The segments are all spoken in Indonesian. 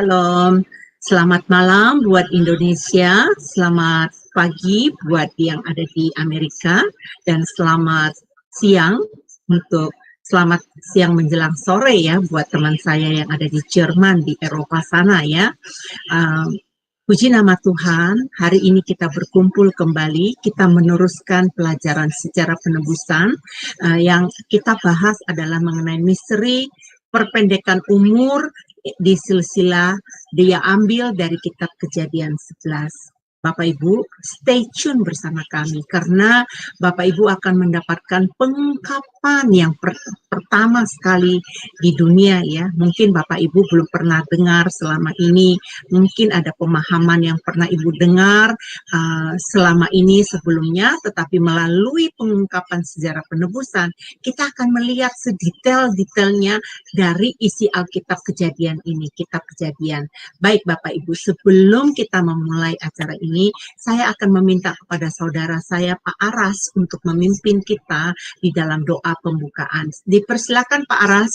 Shalom. Selamat malam buat Indonesia, selamat pagi buat yang ada di Amerika, dan selamat siang selamat siang menjelang sore ya buat teman saya yang ada di Jerman, di Eropa sana ya. Puji nama Tuhan, hari ini kita berkumpul kembali, kita meneruskan pelajaran sejarah penebusan. Yang kita bahas adalah mengenai misteri perpendekan umur di silsilah dia ambil dari kitab Kejadian 11. Bapak Ibu, stay tune bersama kami karena Bapak Ibu akan mendapatkan pengungkapan yang pertama sekali di dunia ya. Mungkin Bapak Ibu belum pernah dengar selama ini, mungkin ada pemahaman yang pernah Ibu dengar selama ini sebelumnya, tetapi melalui pengungkapan sejarah penebusan, kita akan melihat sedetail-detailnya dari isi Alkitab Kejadian ini, kitab Kejadian. Baik Bapak Ibu, sebelum kita memulai acara ini, saya akan meminta kepada saudara saya Pak Aras untuk memimpin kita di dalam doa pembukaan. Dipersilakan Pak Aras.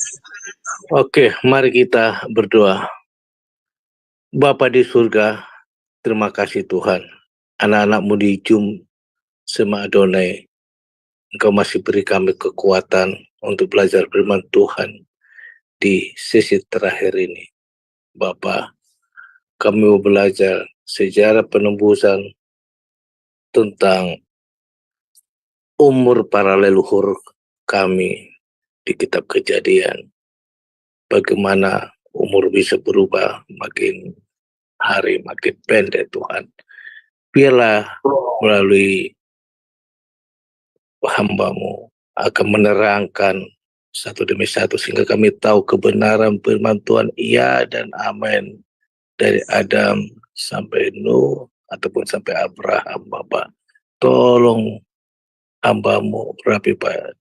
Oke, mari kita berdoa. Bapa di surga, terima kasih Tuhan. Anak-anak-Mu di Zoom, Sema Adonai, Engkau masih beri kami kekuatan untuk belajar firman Tuhan di sesi terakhir ini. Bapa, kami mau belajar sejarah penebusan tentang umur para leluhur kami di kitab Kejadian. Bagaimana umur bisa berubah makin hari makin pendek Tuhan. Biarlah melalui hamba-Mu akan menerangkan satu demi satu sehingga kami tahu kebenaran firman Tuhan iya dan amin dari Adam sampai Nuh ataupun sampai Abraham. Bapak, tolong hamba-Mu Rapi Pak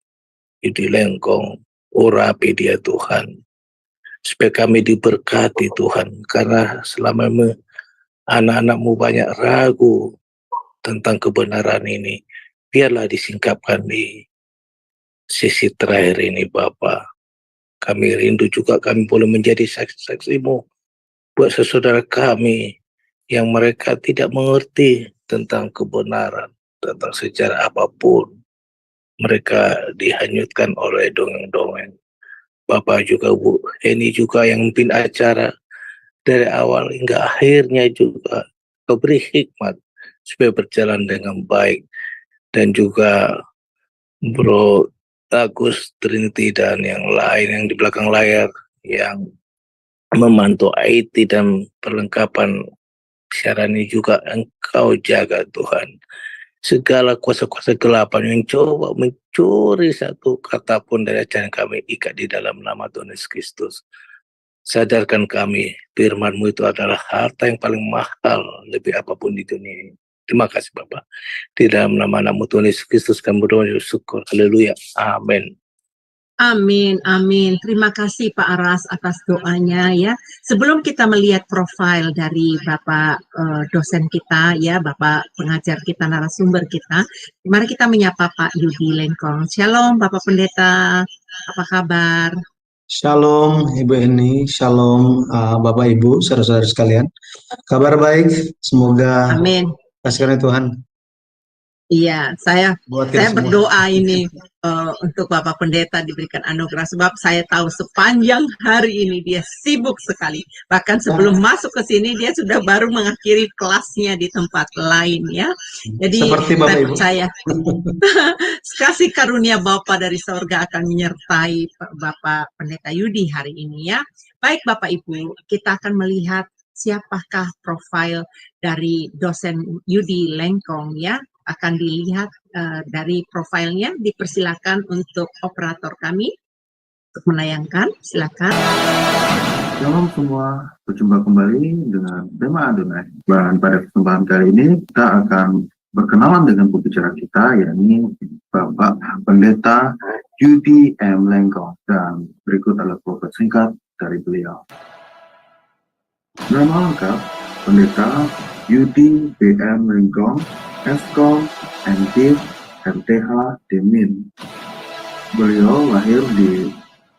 Yudi Lengkong, urapi dia Tuhan, supaya kami diberkati Tuhan, karena selama ini anak-anak-Mu banyak ragu tentang kebenaran ini. Biarlah disingkapkan di sisi terakhir ini Bapa. Kami rindu juga kami boleh menjadi saksi-saksi-Mu buat saudara kami yang mereka tidak mengerti tentang kebenaran, tentang sejarah apapun. Mereka dihanyutkan oleh dongeng-dongeng. Bapak juga Bu Eni juga yang memimpin acara dari awal hingga akhirnya juga Kau beri hikmat supaya berjalan dengan baik. Dan juga Bro Agus Trinity dan yang lain yang di belakang layar yang memantau IT dan perlengkapan siaran ini juga Engkau jaga Tuhan. Segala kuasa-kuasa gelap yang coba mencuri satu kata pun dari ajaran kami, ikat di dalam nama Tuhan Yesus Kristus. Sadarkan kami, firman-Mu itu adalah harta yang paling mahal lebih apapun di dunia ini. Terima kasih Bapak. Di dalam nama-Mu Tuhan Yesus Kristus kami berdoa syukur. Haleluya. Amin. Amin, amin. Terima kasih Pak Aras atas doanya ya. Sebelum kita melihat profil dari Bapak dosen kita ya, Bapak pengajar kita, narasumber kita, mari kita menyapa Pak Yudi Lengkong. Shalom Bapak Pendeta, apa kabar? Shalom Ibu Eni, shalom Bapak Ibu, saudara-saudara sekalian. Kabar baik, semoga Amin. kasih Tuhan. Iya, saya semua. berdoa ini untuk Bapak Pendeta diberikan anugerah, sebab saya tahu sepanjang hari ini dia sibuk sekali. Bahkan sebelum masuk ke sini dia sudah baru mengakhiri kelasnya di tempat lain ya. Jadi seperti Bapak saya Ibu. percaya kasih karunia Bapa dari sorga akan menyertai Bapak Pendeta Yudi hari ini ya. Baik Bapak Ibu, kita akan melihat siapakah profil dari dosen Yudi Lengkong ya. Akan dilihat dari profilnya. Dipersilakan untuk operator kami untuk menayangkan. Silakan. Shalom semua, berjumpa kembali dengan tema Adonai. Dan pada kesempatan kali ini kita akan berkenalan dengan pembicara kita, yakni Bapak Pendeta Yudi M. Lengkong. Dan berikut adalah profil singkat dari beliau. Nama lengkap Pendeta Yudi B.M. Lengkong, Eskom, MD, MTH, Demin. Beliau lahir di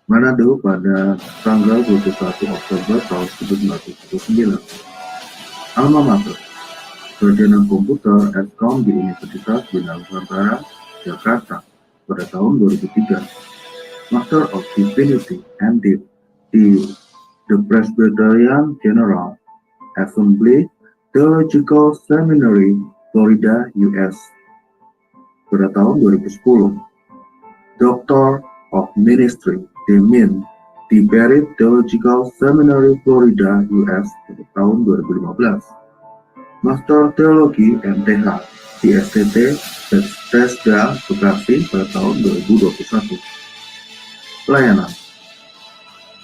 Manado pada tanggal 21 Oktober tahun 1979. Alma Mater, Sarjana Komputer Eskom di Universitas Bina Nusantara, Jakarta pada tahun 2003. Master of Divinity and di The Presbyterian General Assembly Theological Seminary, Florida, US pada tahun 2010. Doctor of Ministry, DMin, di Barrett Theological Seminary, Florida, US pada tahun 2015. Master Teologi MTH di STT Bethesda, Bekasi pada tahun 2021. Pelayanan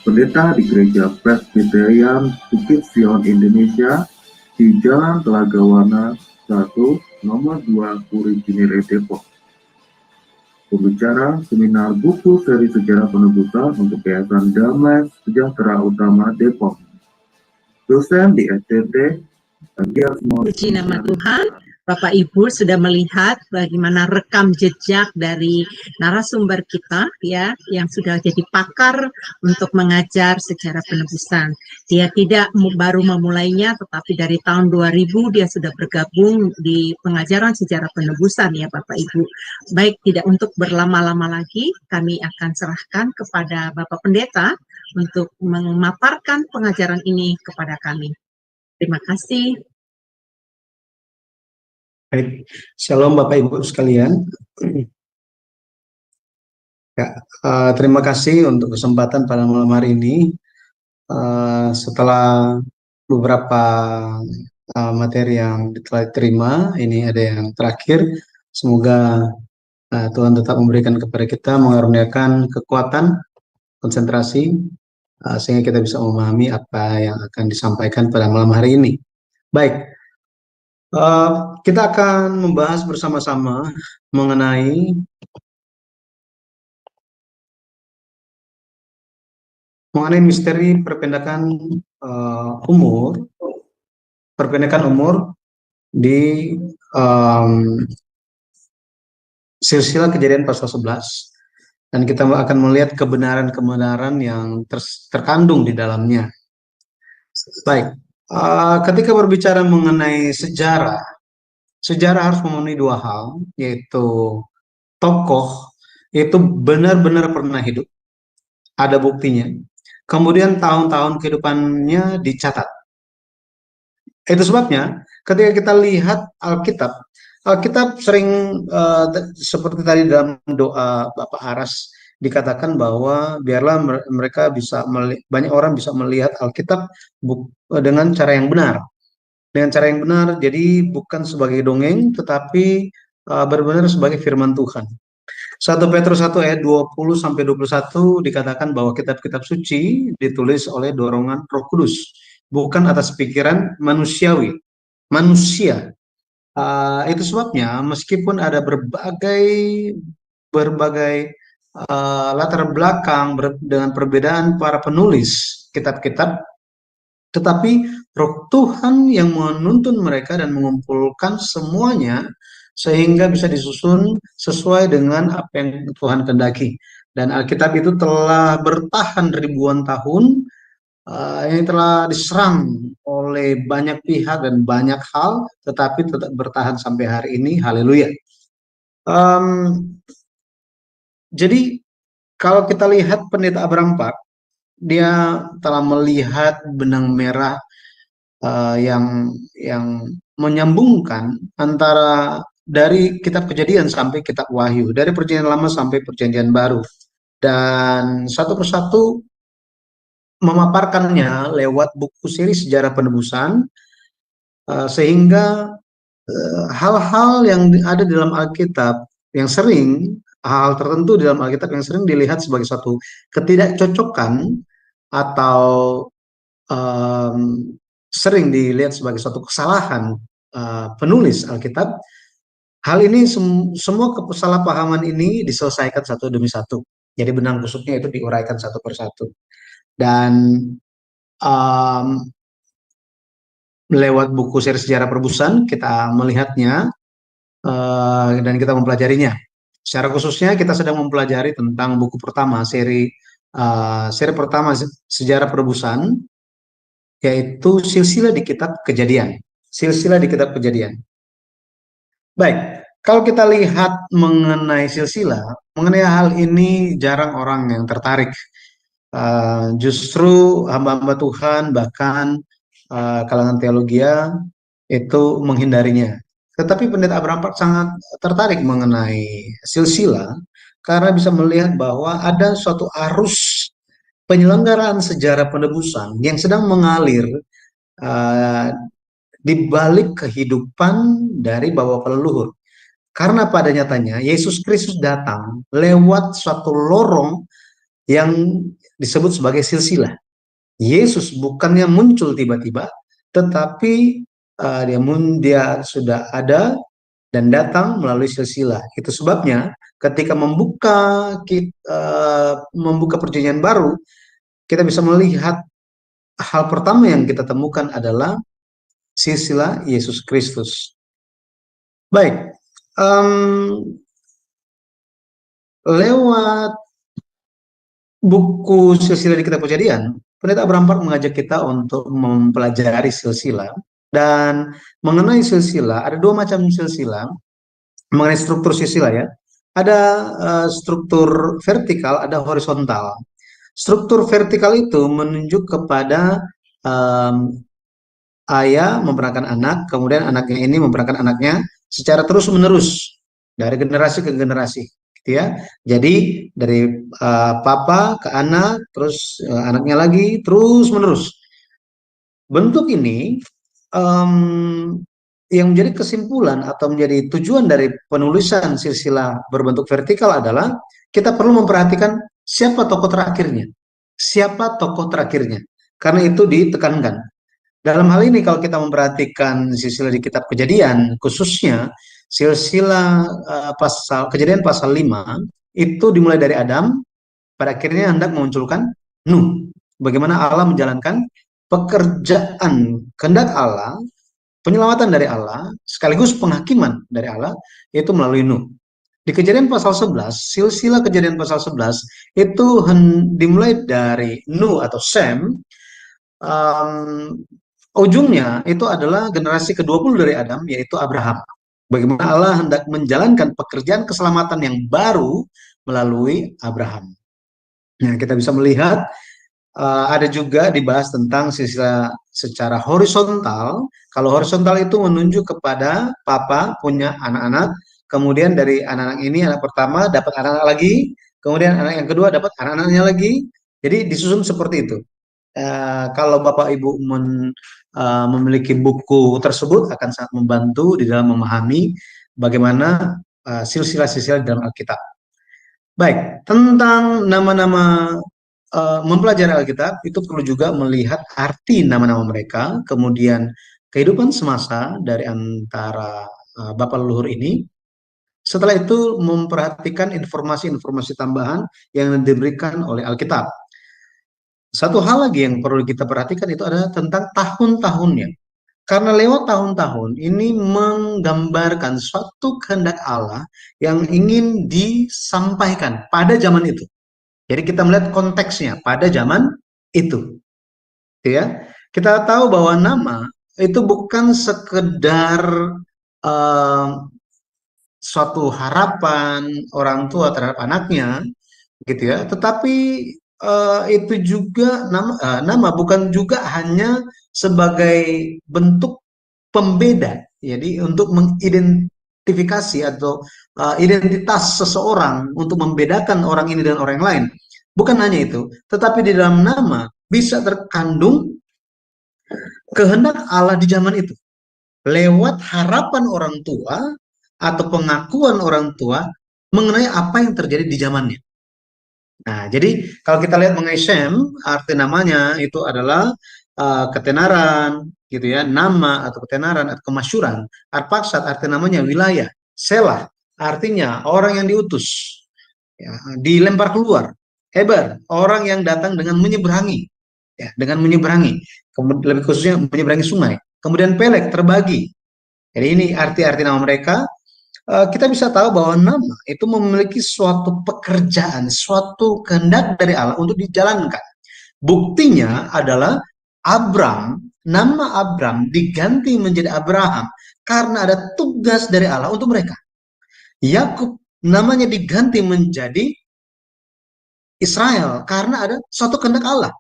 Pendeta di Gereja Presbyterian Bukit Sion Indonesia di Jalan Telaga Warna 1, Nomor 2, Puri Cinere, Depok. Pembicara seminar buku seri sejarah penebusan untuk Yayasan Damai Sejahtera Utama Depok. Dosen di STT Puji nama Tuhan, Bapak Ibu sudah melihat bagaimana rekam jejak dari narasumber kita ya yang sudah jadi pakar untuk mengajar sejarah penebusan. Dia tidak baru memulainya, tetapi dari tahun 2000 dia sudah bergabung di pengajaran sejarah penebusan ya Bapak Ibu. Baik, tidak untuk berlama-lama lagi, kami akan serahkan kepada Bapak Pendeta untuk memaparkan pengajaran ini kepada kami. Terima kasih. Baik, Shalom Bapak Ibu sekalian. Ya, terima kasih untuk kesempatan pada malam hari ini. Setelah beberapa materi yang telah diterima, ini ada yang terakhir. Semoga Tuhan tetap memberikan kepada kita, mengaruniakan kekuatan, konsentrasi, sehingga kita bisa memahami apa yang akan disampaikan pada malam hari ini. Baik, kita akan membahas bersama-sama mengenai misteri perpendekan umur di silsilah Kejadian pasal 11, dan kita akan melihat kebenaran-kebenaran yang terkandung di dalamnya. Baik, ketika berbicara mengenai sejarah harus memenuhi dua hal, yaitu tokoh itu benar-benar pernah hidup, ada buktinya, kemudian tahun-tahun kehidupannya dicatat. Itu sebabnya ketika kita lihat Alkitab sering seperti tadi dalam doa Bapak Aras dikatakan bahwa biarlah mereka bisa banyak orang bisa melihat Alkitab dengan cara yang benar. Dengan cara yang benar, jadi bukan sebagai dongeng tetapi benar-benar sebagai firman Tuhan. 1 Petrus 1 ayat 20 sampai 21 dikatakan bahwa kitab-kitab suci ditulis oleh dorongan Roh Kudus, bukan atas pikiran manusia. Itu sebabnya meskipun ada berbagai latar belakang dengan perbedaan para penulis kitab-kitab, tetapi Roh Tuhan yang menuntun mereka dan mengumpulkan semuanya sehingga bisa disusun sesuai dengan apa yang Tuhan kehendaki. Dan Alkitab itu telah bertahan ribuan tahun, ini telah diserang oleh banyak pihak dan banyak hal, tetapi tetap bertahan sampai hari ini. Haleluya. Jadi kalau kita lihat Pendeta Abraham Park, dia telah melihat benang merah yang menyambungkan antara dari kitab Kejadian sampai kitab Wahyu, dari Perjanjian Lama sampai Perjanjian Baru, dan satu persatu memaparkannya lewat buku seri sejarah penebusan, sehingga hal-hal yang ada di dalam Alkitab yang sering, hal tertentu di dalam Alkitab yang sering dilihat sebagai suatu ketidakcocokan atau sering dilihat sebagai suatu kesalahan penulis Alkitab, hal ini semua kesalahpahaman ini diselesaikan satu demi satu. Jadi benang kusutnya itu diuraikan satu persatu. Dan lewat buku seri sejarah penebusan kita melihatnya dan kita mempelajarinya. Secara khususnya kita sedang mempelajari tentang buku pertama seri seri pertama sejarah perebusan, yaitu silsilah di kitab Kejadian. Silsilah di kitab Kejadian. Baik, kalau kita lihat mengenai silsilah, mengenai hal ini jarang orang yang tertarik. Justru hamba-hamba Tuhan, bahkan kalangan teologia itu menghindarinya. Tetapi Pendeta Abraham Park sangat tertarik mengenai silsilah karena bisa melihat bahwa ada suatu arus penyelenggaraan sejarah penebusan yang sedang mengalir uh, di balik kehidupan dari bapak leluhur. Karena pada nyatanya Yesus Kristus datang lewat suatu lorong yang disebut sebagai silsilah. Yesus bukannya muncul tiba-tiba, tetapi dia sudah ada dan datang melalui silsilah. Itu sebabnya ketika membuka perjanjian baru, kita bisa melihat hal pertama yang kita temukan adalah silsilah Yesus Kristus. Baik, lewat buku silsilah di kitab Kejadian, Pendeta Abraham Park mengajak kita untuk mempelajari silsilah. Dan mengenai silsilah, ada dua macam silsilah. Mengenai struktur silsilah ya, ada struktur vertikal, ada horizontal. Struktur vertikal itu menunjuk kepada ayah memperankan anak, kemudian anaknya ini memperankan anaknya secara terus-menerus dari generasi ke generasi, gitu ya. Jadi dari papa ke anak, terus anaknya lagi terus-menerus. Bentuk ini yang menjadi kesimpulan atau menjadi tujuan dari penulisan silsilah berbentuk vertikal adalah kita perlu memperhatikan siapa tokoh terakhirnya. Siapa tokoh terakhirnya. Karena itu ditekankan. Dalam hal ini kalau kita memperhatikan silsilah di kitab Kejadian, khususnya silsilah Kejadian pasal 5, itu dimulai dari Adam, pada akhirnya hendak memunculkan Nuh. Bagaimana Allah menjalankan pekerjaan kehendak Allah, penyelamatan dari Allah, sekaligus penghakiman dari Allah, yaitu melalui Nuh. Di Kejadian pasal 11, silsilah Kejadian pasal 11, itu dimulai dari Nuh atau Sem, ujungnya itu adalah generasi ke-20 dari Adam, yaitu Abraham. Bagaimana Allah hendak menjalankan pekerjaan keselamatan yang baru melalui Abraham. Nah, kita bisa melihat ada juga dibahas tentang silsilah secara horizontal. Kalau horizontal itu menunjuk kepada papa punya anak-anak, kemudian dari anak-anak ini anak pertama dapat anak-anak lagi, kemudian anak yang kedua dapat anak-anaknya lagi. Jadi disusun seperti itu. Kalau Bapak Ibu memiliki buku tersebut akan sangat membantu di dalam memahami bagaimana silsilah-silsilah dalam Alkitab. Baik, tentang nama-nama mempelajari Alkitab itu perlu juga melihat arti nama-nama mereka, kemudian kehidupan semasa dari antara bapak leluhur ini. Setelah itu memperhatikan informasi-informasi tambahan yang diberikan oleh Alkitab. Satu hal lagi yang perlu kita perhatikan itu adalah tentang tahun-tahunnya. Karena lewat tahun-tahun ini menggambarkan suatu kehendak Allah yang ingin disampaikan pada zaman itu. Jadi kita melihat konteksnya pada zaman itu. Ya. Kita tahu bahwa nama itu bukan sekedar suatu harapan orang tua terhadap anaknya, gitu ya. Tetapi itu juga nama bukan juga hanya sebagai bentuk pembeda. Jadi untuk mengidentifikasi atau identitas seseorang untuk membedakan orang ini dan orang lain. Bukan hanya itu, tetapi di dalam nama bisa terkandung kehendak Allah di zaman itu. Lewat harapan orang tua atau pengakuan orang tua mengenai apa yang terjadi di zamannya. Nah, jadi kalau kita lihat mengenai Shem, arti namanya itu adalah ketenaran, gitu ya, nama atau ketenaran atau kemasyuran. Arpaksad arti namanya wilayah. Selah artinya orang yang diutus, ya, dilempar keluar. Heber, orang yang datang dengan menyeberangi, ya, dengan menyeberangi, kemudian lebih khususnya menyeberangi sungai. Kemudian Pelek, terbagi. Jadi ini arti-arti nama mereka. kita bisa tahu bahwa nama itu memiliki suatu pekerjaan, suatu kehendak dari Allah untuk dijalankan. Buktinya adalah Abram, nama Abram diganti menjadi Abraham karena ada tugas dari Allah untuk mereka. Yakub namanya diganti menjadi Israel karena ada suatu kehendak Allah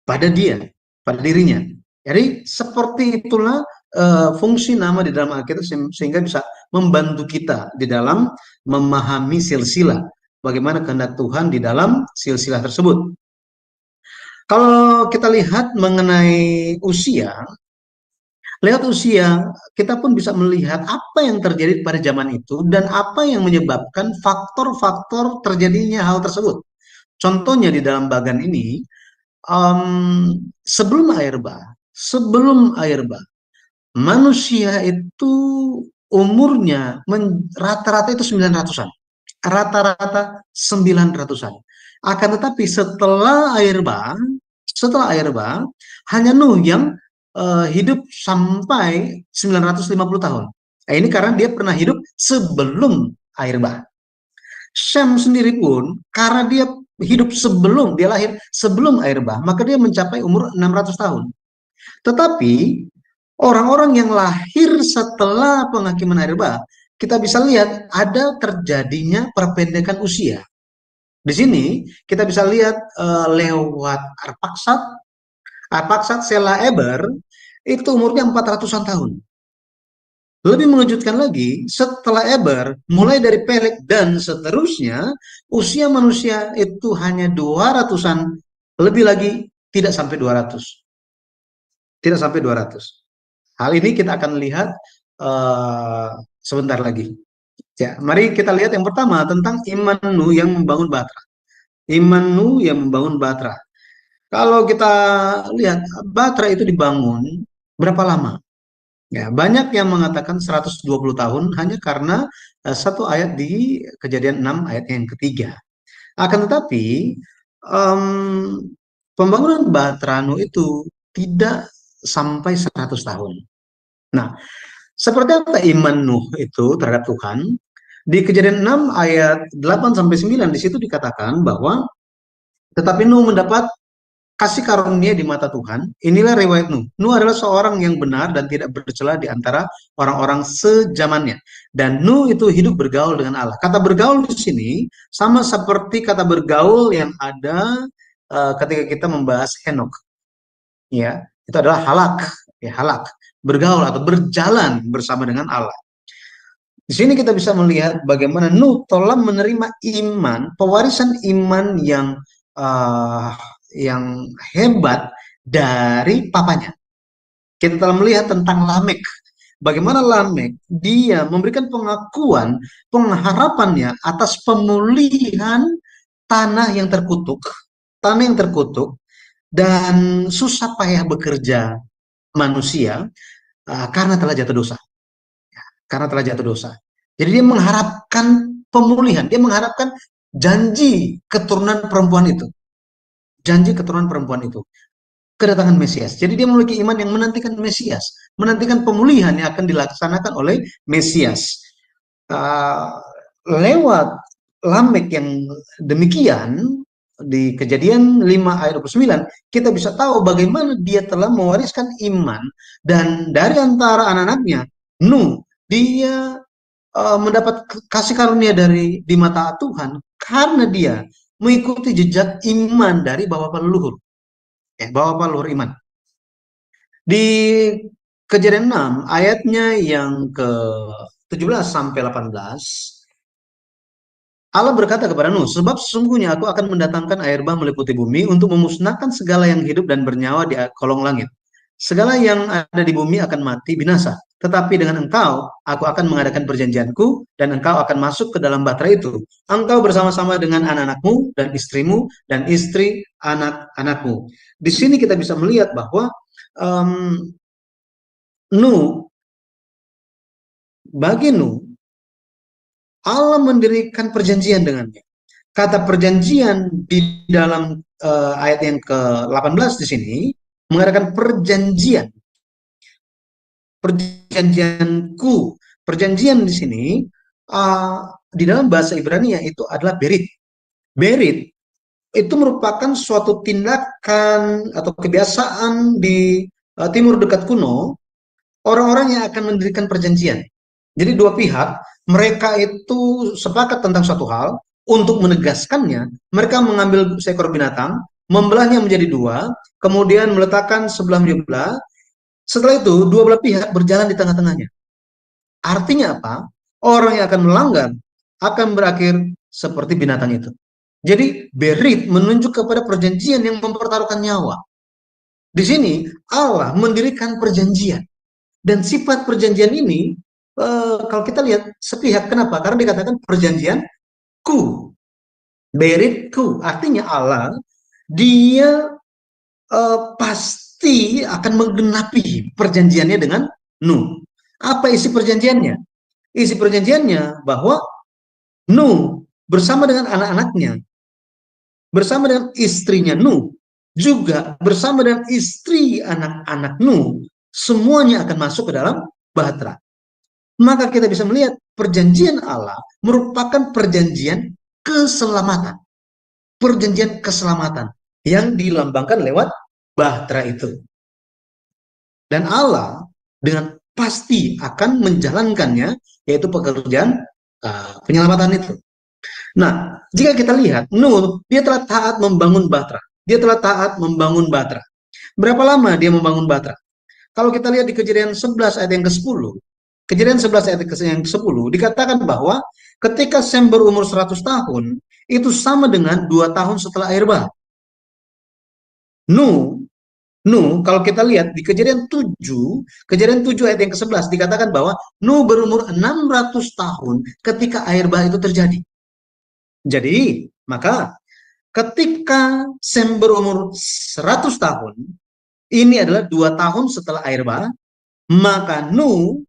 pada dia, pada dirinya. Jadi seperti itulah fungsi nama di dalam Alkitab sehingga bisa membantu kita di dalam memahami silsilah, bagaimana kehendak Tuhan di dalam silsilah tersebut. Kalau kita lihat mengenai usia, lewat usia kita pun bisa melihat apa yang terjadi pada zaman itu dan apa yang menyebabkan faktor-faktor terjadinya hal tersebut. Contohnya di dalam bagan ini, sebelum air bah, manusia itu umurnya rata-rata itu 900-an. Rata-rata 900-an. Akan tetapi setelah air bah, hanya Nuh yang hidup sampai 950 tahun. Ini karena dia pernah hidup sebelum air bah. Syam sendiri pun karena dia hidup sebelum, dia lahir sebelum air bah, maka dia mencapai umur 600 tahun. Tetapi orang-orang yang lahir setelah penghakiman air bah, kita bisa lihat ada terjadinya perpendekan usia. Di sini kita bisa lihat lewat Arpaksad Sela Eber itu umurnya 400-an tahun. Lebih mengejutkan lagi, setelah Eber, mulai dari Peleg dan seterusnya, usia manusia itu hanya 200-an, lebih lagi tidak sampai 200. Tidak sampai 200. Hal ini kita akan lihat sebentar lagi. Ya, mari kita lihat yang pertama tentang iman Nuh yang membangun Batra. Iman Nuh yang membangun Batra. Kalau kita lihat Batra itu dibangun berapa lama? Ya, banyak yang mengatakan 120 tahun hanya karena satu ayat di Kejadian 6 ayat yang ketiga. Akan tetapi pembangunan Batra Nuh itu tidak sampai 100 tahun. Nah, seperti apa iman Nuh itu terhadap Tuhan? Di Kejadian 6 ayat 8 sampai 9 di situ dikatakan bahwa tetapi Nuh mendapat kasih karunia di mata Tuhan. Inilah riwayat Nuh. Nuh adalah seorang yang benar dan tidak bercela di antara orang-orang sezamannya. Dan Nuh itu hidup bergaul dengan Allah. Kata bergaul di sini sama seperti kata bergaul yang ada ketika kita membahas Henokh. Ya, itu adalah halak, ya halak, bergaul atau berjalan bersama dengan Allah. Di sini kita bisa melihat bagaimana Nuh telah menerima iman, pewarisan iman yang hebat dari papanya. Kita telah melihat tentang Lamek. Bagaimana Lamek, dia memberikan pengakuan, pengharapannya atas pemulihan tanah yang terkutuk, dan susah payah bekerja manusia karena telah jatuh dosa. Jadi dia mengharapkan pemulihan, dia mengharapkan janji keturunan perempuan itu. Kedatangan Mesias. Jadi dia memiliki iman yang menantikan Mesias, menantikan pemulihan yang akan dilaksanakan oleh Mesias. Lewat Lamek yang demikian, di Kejadian 5 ayat 29, kita bisa tahu bagaimana dia telah mewariskan iman, dan dari antara anak-anaknya, Nuh, dia mendapat kasih karunia di mata Tuhan karena dia mengikuti jejak iman dari bapak leluhur. Bapak leluhur iman. Di Kejadian 6 ayatnya yang ke-17 sampai 18, Allah berkata kepada Nuh, sebab sesungguhnya aku akan mendatangkan air bah meliputi bumi untuk memusnahkan segala yang hidup dan bernyawa di kolong langit. Segala yang ada di bumi akan mati binasa. Tetapi dengan engkau, aku akan mengadakan perjanjianku, dan engkau akan masuk ke dalam Batra itu. Engkau bersama-sama dengan anak-anakmu, dan istrimu, dan istri anak-anakmu. Di sini kita bisa melihat bahwa bagi Nuh, Allah mendirikan perjanjian dengannya. Kata perjanjian di dalam ayat yang ke-18 di sini, mengatakan perjanjian. Perjanjianku. Perjanjian di sini di dalam bahasa Ibrani itu adalah berit. Berit itu merupakan suatu tindakan atau kebiasaan di timur dekat kuno, orang-orang yang akan mendirikan perjanjian. Jadi dua pihak, mereka itu sepakat tentang suatu hal, untuk menegaskannya, mereka mengambil seekor binatang, membelahnya menjadi dua, kemudian meletakkan sebelah menyebelah. Setelah itu, dua belah pihak berjalan di tengah-tengahnya. Artinya apa? Orang yang akan melanggar akan berakhir seperti binatang itu. Jadi berit menunjuk kepada perjanjian yang mempertaruhkan nyawa. Di sini Allah mendirikan perjanjian, dan sifat perjanjian ini kalau kita lihat sepihak. Kenapa? Karena dikatakan perjanjian ku, beritku. Artinya Allah dia pasti akan menggenapi perjanjiannya dengan Nuh. Apa isi perjanjiannya? Isi perjanjiannya bahwa Nuh bersama dengan anak-anaknya, bersama dengan istrinya Nuh, juga bersama dengan istri anak-anak Nuh, semuanya akan masuk ke dalam bahtera. Maka kita bisa melihat perjanjian Allah merupakan perjanjian keselamatan. Perjanjian keselamatan yang dilambangkan lewat bahtera itu. Dan Allah dengan pasti akan menjalankannya, yaitu pekerjaan penyelamatan itu. Nah, jika kita lihat, Nuh, dia telah taat membangun bahtera. Dia telah taat membangun bahtera. Berapa lama dia membangun bahtera? Kalau kita lihat di Kejadian 11 ayat yang ke-10, Kejadian 11 ayat yang ke-10, dikatakan bahwa ketika Sem berumur 100 tahun, itu sama dengan 2 tahun setelah air bah. Nuh, kalau kita lihat di Kejadian 7 ayat yang ke-11, dikatakan bahwa Nuh berumur 600 tahun ketika air bah itu terjadi. Jadi, maka ketika Sem berumur 100 tahun, ini adalah 2 tahun setelah air bah, maka Nuh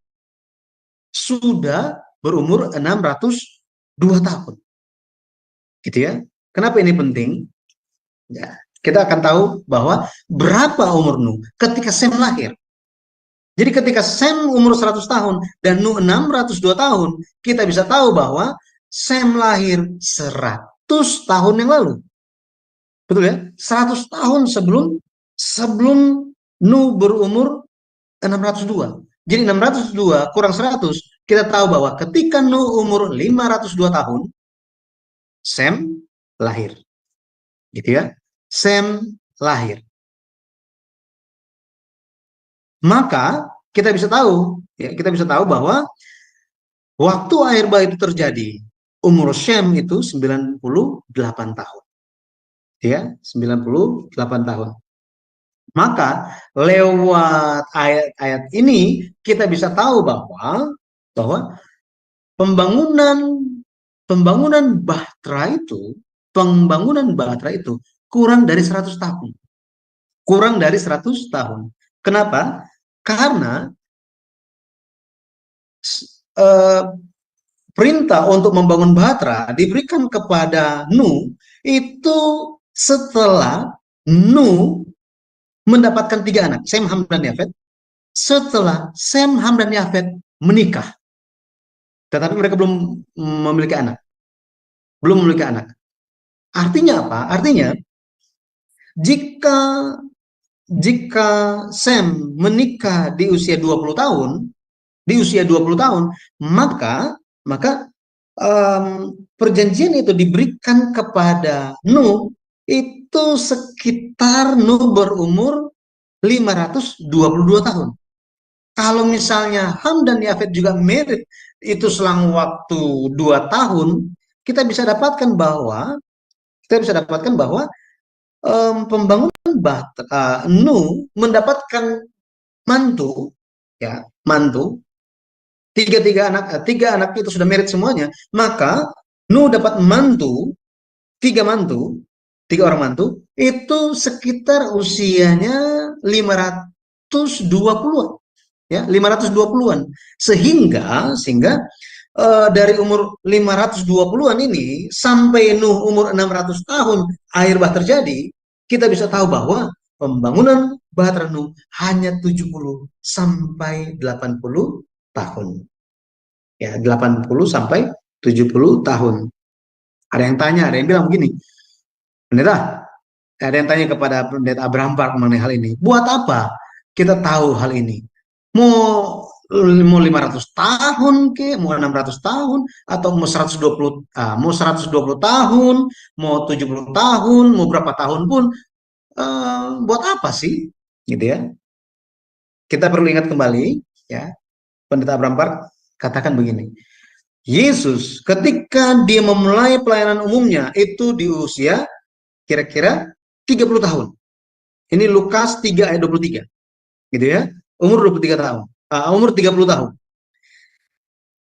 sudah berumur 602 tahun. Gitu ya. Kenapa ini penting? Ya, kita akan tahu bahwa berapa umur Nuh ketika Sem lahir. Jadi ketika Sem umur 100 tahun dan Nuh 602 tahun, kita bisa tahu bahwa Sem lahir 100 tahun yang lalu. Betul ya? 100 tahun sebelum Nuh berumur 602. Jadi 602 kurang 100, kita tahu bahwa ketika Nuh umur 502 tahun, Sem lahir. Gitu ya. Sem lahir. Maka kita bisa tahu, ya, kita bisa tahu bahwa waktu air bah itu terjadi, umur Sem itu 98 tahun. Ya, 98 tahun. Maka lewat ayat-ayat ini kita bisa tahu bahwa pembangunan bahtera itu kurang dari 100 tahun. Kurang dari 100 tahun. Kenapa? Karena perintah untuk membangun bahtera diberikan kepada Nuh itu setelah Nuh mendapatkan 3 anak, Sem, Ham, dan Yafet. Setelah Sem, Ham, dan Yafet menikah, tetapi mereka belum memiliki anak. Belum memiliki anak. Artinya apa? Artinya jika Sem menikah di usia 20 tahun, maka perjanjian itu diberikan kepada Nuh itu sekitar Nuh berumur 522 tahun. Kalau misalnya Ham dan Yafet juga married itu selang waktu 2 tahun, kita bisa dapatkan bahwa pembangunan Nuh mendapatkan mantu, ya, mantu. Tiga anak itu sudah married semuanya, maka Nuh dapat mantu, 3 orang mantu, itu sekitar usianya 520-an. Ya, 520-an. Sehingga dari umur 520-an ini sampai Nuh umur 600 tahun air bah terjadi, kita bisa tahu bahwa pembangunan bahtera Nuh hanya 70 sampai 80 tahun. Ya, 80 sampai 70 tahun. Ada yang tanya, ada yang bilang begini, pendeta, ada yang tanya kepada pendeta Abraham Park mengenai hal ini. Buat apa kita tahu hal ini? Mau 500 tahun ke, mau 600 tahun, atau mau 120 tahun, mau 70 tahun, mau berapa tahun pun, buat apa sih? Gitu ya. Kita perlu ingat kembali, ya, pendeta Abraham Park katakan begini. Yesus ketika dia memulai pelayanan umumnya itu di usia kira-kira 30 tahun. Ini Lukas 3 ayat 23. Gitu ya. Umur 23 tahun. Umur 30 tahun.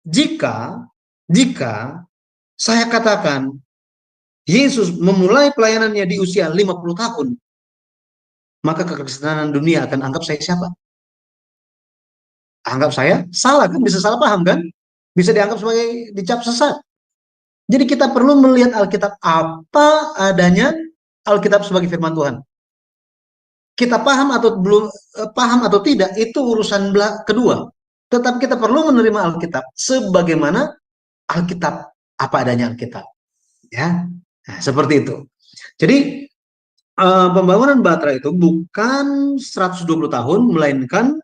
Jika saya katakan Yesus memulai pelayanannya di usia 50 tahun, maka kekristenan dunia akan anggap saya siapa? Anggap saya salah, kan? Bisa salah paham, kan? Bisa dianggap sebagai dicap sesat. Jadi kita perlu melihat Alkitab apa adanya, Alkitab sebagai firman Tuhan. Kita paham atau belum paham atau tidak itu urusan kedua. Tetap kita perlu menerima Alkitab sebagaimana Alkitab apa adanya Alkitab. Ya, nah, seperti itu. Jadi pembangunan Batra itu bukan 120 tahun, melainkan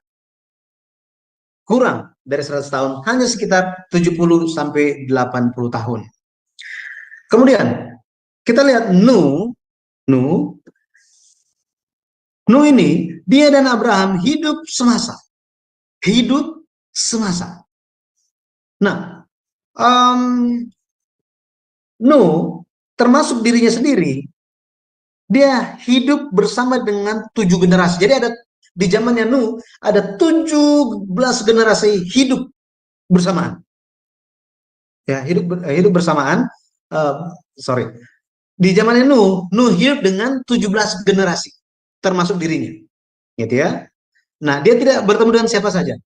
kurang dari 100 tahun, hanya sekitar 70 sampai 80 tahun. Kemudian kita lihat Nuh ini, dia dan Abraham hidup semasa. Nah, Nuh termasuk dirinya sendiri, dia hidup bersama dengan 7 generasi. Jadi ada di zamannya Nuh ada 17 generasi hidup bersamaan. Ya, hidup bersamaan. Di zamannya Nuh hidup dengan 17 generasi, termasuk dirinya, gitu ya. Nah, dia tidak bertemu dengan siapa saja.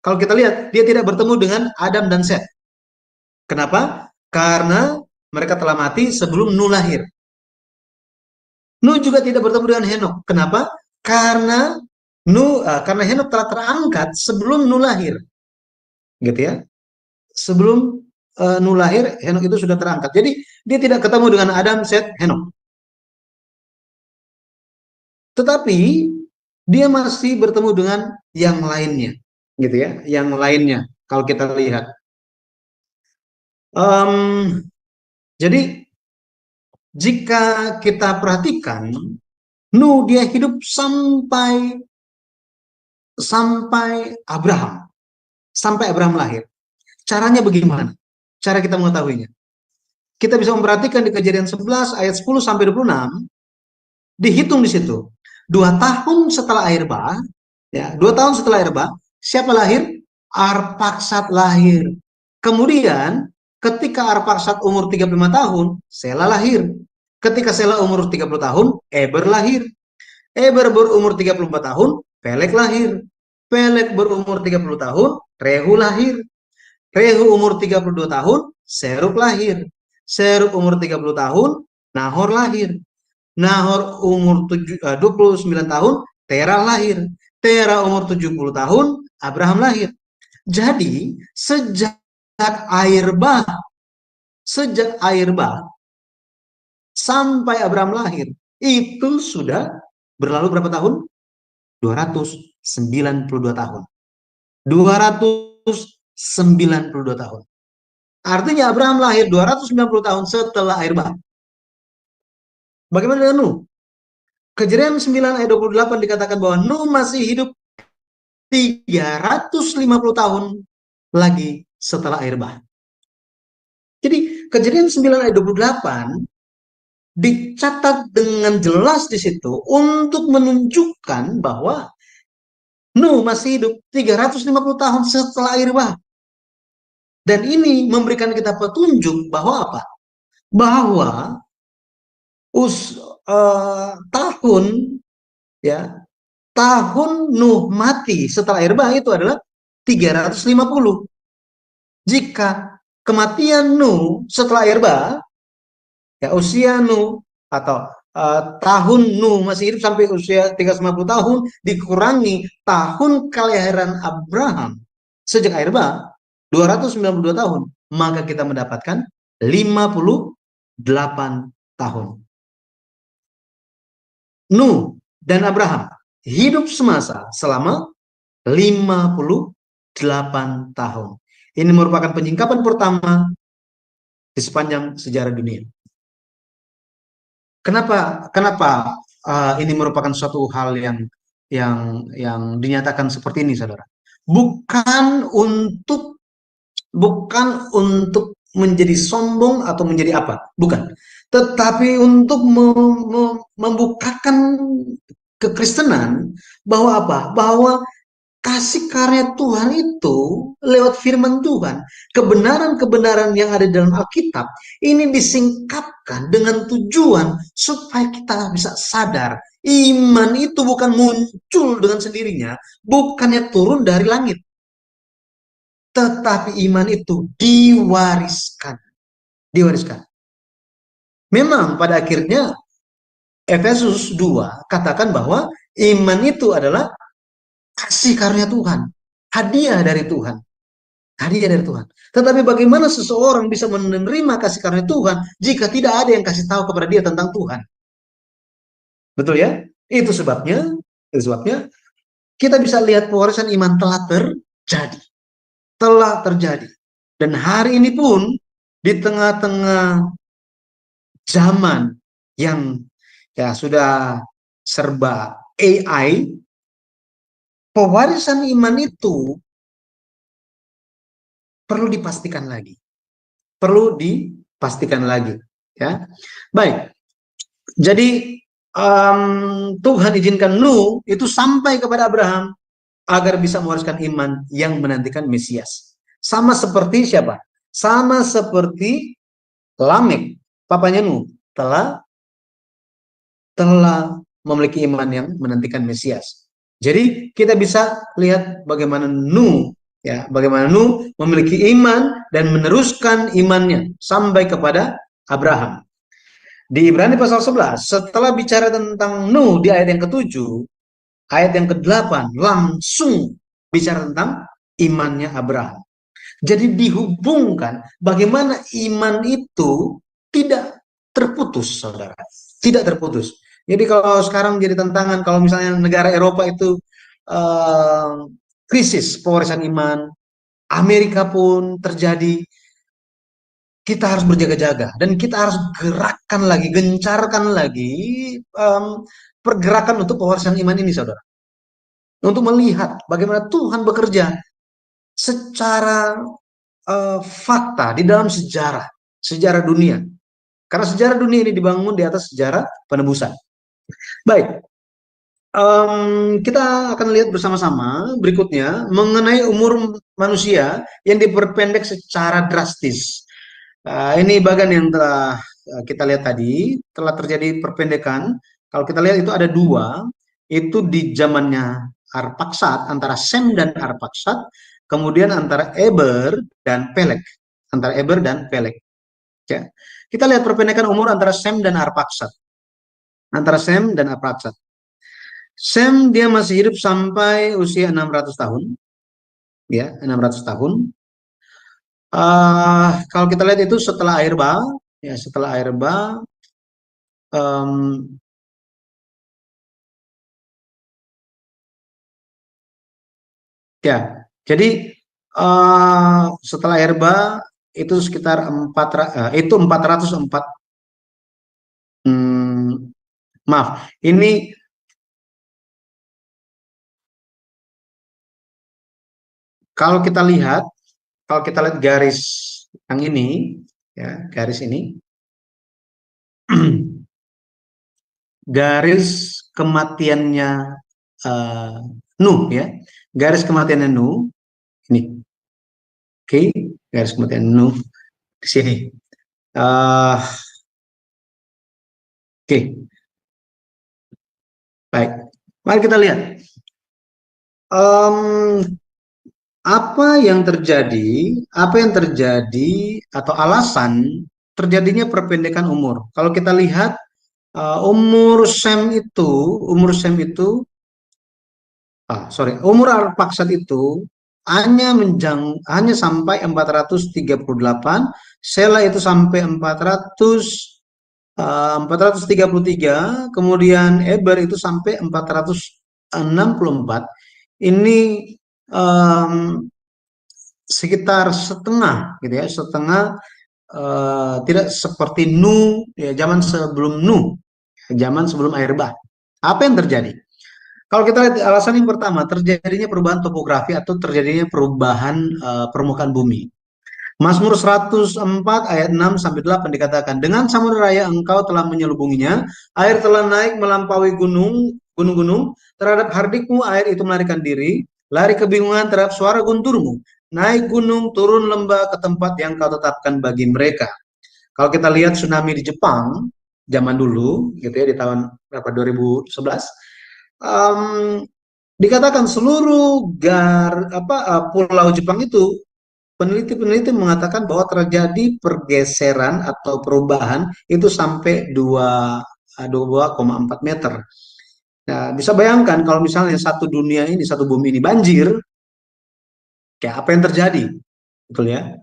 Kalau kita lihat, dia tidak bertemu dengan Adam dan Seth. Kenapa? Karena mereka telah mati sebelum Nuh lahir. Nuh juga tidak bertemu dengan Henok. Kenapa? Karena Henok telah terangkat sebelum Nuh lahir, gitu ya. Sebelum Nuh lahir, Henok itu sudah terangkat. Jadi dia tidak ketemu dengan Adam, Seth, Henok. Tetapi dia masih bertemu dengan yang lainnya, gitu ya. Yang lainnya, kalau kita lihat. Jadi jika kita perhatikan, Nuh dia hidup sampai Abraham lahir. Caranya bagaimana? Cara kita mengetahuinya. Kita bisa memperhatikan di Kejadian 11 ayat 10 sampai 26, dihitung di situ. 2 tahun setelah air bah, ya, 2 tahun setelah air bah, siapa lahir? Arpaksad lahir. Kemudian ketika Arpaksad umur 35 tahun, Sela lahir. Ketika Sela umur 30 tahun, Eber lahir. Eber berumur 34 tahun, Pelek lahir. Pelek berumur 30 tahun, Rehu lahir. Rehu umur 32 tahun, Seruk lahir. Seruk umur 30 tahun, Nahor lahir. Nahor umur 29 tahun, Terah lahir. Terah umur 70 tahun, Abraham lahir. Jadi sejak air bah sampai Abraham lahir, itu sudah berlalu berapa tahun? 292 tahun. 292 tahun. Artinya Abraham lahir 290 tahun setelah air bah. Bagaimana dengan Nuh? Kejadian 9 ayat 28 dikatakan bahwa Nuh masih hidup 350 tahun lagi setelah air bah. Jadi Kejadian 9 ayat 28 dicatat dengan jelas di situ untuk menunjukkan bahwa Nuh masih hidup 350 tahun setelah air bah. Dan ini memberikan kita petunjuk bahwa apa? Bahwa tahun Nuh mati setelah air bah itu adalah 350. Jika kematian Nuh setelah air bah, ya usia Nuh atau tahun Nuh masih hidup sampai usia 350 tahun dikurangi tahun kelahiran Abraham sejak air bah, 292 tahun, maka kita mendapatkan 58 tahun. Nuh dan Abraham hidup semasa selama 58 tahun. Ini merupakan penyingkapan pertama di sepanjang sejarah dunia. Kenapa ini merupakan suatu hal yang dinyatakan seperti ini, saudara? Bukan untuk menjadi sombong atau menjadi apa, bukan. Tetapi untuk membukakan kekristenan bahwa apa? Bahwa kasih karunia Tuhan itu lewat firman Tuhan, kebenaran-kebenaran yang ada dalam Alkitab ini disingkapkan dengan tujuan supaya kita bisa sadar iman itu bukan muncul dengan sendirinya, bukannya turun dari langit, tetapi iman itu diwariskan. Memang pada akhirnya Efesus 2 katakan bahwa iman itu adalah kasih karunia Tuhan, hadiah dari Tuhan. Tetapi bagaimana seseorang bisa menerima kasih karunia Tuhan jika tidak ada yang kasih tahu kepada dia tentang Tuhan? Betul ya? Itu sebabnya kita bisa lihat pewarisan iman telah terjadi. Dan hari ini pun di tengah-tengah zaman yang ya sudah serba AI, pewarisan iman itu perlu dipastikan lagi. Ya. Baik. Jadi Tuhan izinkan Nuh itu sampai kepada Abraham agar bisa mewariskan iman yang menantikan Mesias. Sama seperti siapa? Sama seperti Lamek, papanya Nuh, telah memiliki iman yang menantikan Mesias. Jadi kita bisa lihat bagaimana Nuh memiliki iman dan meneruskan imannya sampai kepada Abraham. Di Ibrani pasal 11, setelah bicara tentang Nuh di ayat yang ke-7, ayat yang ke-8 langsung bicara tentang imannya Abraham. Jadi dihubungkan bagaimana iman itu tidak terputus, saudara. Tidak terputus. Jadi kalau sekarang jadi tantangan, kalau misalnya negara Eropa itu krisis pewarisan iman, Amerika pun terjadi, kita harus berjaga-jaga dan kita harus gencarkan lagi pergerakan untuk pewarisan iman ini, saudara. Untuk melihat bagaimana Tuhan bekerja secara fakta di dalam sejarah dunia. Karena sejarah dunia ini dibangun di atas sejarah penebusan. Baik, kita akan lihat bersama-sama berikutnya mengenai umur manusia yang diperpendek secara drastis. Ini bagian yang telah kita lihat tadi, telah terjadi perpendekan. Kalau kita lihat itu ada dua, itu di zamannya Arpaksad, antara Sem dan Arpaksad, kemudian antara Eber dan Peleg. Ya. Kita lihat perpendekan umur antara Sem dan Arpaksad. Sem dia masih hidup sampai usia 600 tahun. Ya, 600 tahun. Kalau kita lihat itu setelah air bah, ya, jadi setelah air bah itu sekitar 404. Maaf, ini kalau kita lihat garis yang ini, ya, garis ini, garis kematiannya Nuh, ya, garis kematiannya Nuh ini, oke, garis kematian Nuh di sini, oke, baik, mari kita lihat. Apa yang terjadi atau alasan terjadinya perpendekan umur. Kalau kita lihat umur Arpaksad itu hanya sampai 438, Sela itu sampai 433, kemudian Eber itu sampai 464. Ini em, sekitar setengah gitu ya, setengah, tidak seperti Nuh ya, zaman sebelum Nuh, zaman sebelum air bah. Apa yang terjadi? Kalau kita lihat alasan yang pertama, terjadinya perubahan topografi atau terjadinya perubahan permukaan bumi. Mazmur 104 ayat 6 sampai 8 dikatakan, dengan samudera raya engkau telah menyelubunginya, air telah naik melampaui gunung-gunung, terhadap hardikmu air itu melarikan diri, lari kebingungan terhadap suara gunturmu, naik gunung, turun lembah ke tempat yang kau tetapkan bagi mereka. Kalau kita lihat tsunami di Jepang, zaman dulu, gitu ya, di tahun berapa, 2011, dikatakan seluruh pulau Jepang itu, peneliti-peneliti mengatakan bahwa terjadi pergeseran atau perubahan itu sampai 2,4 meter. Nah, bisa bayangkan kalau misalnya satu dunia ini, satu bumi ini banjir, kayak apa yang terjadi, betul ya?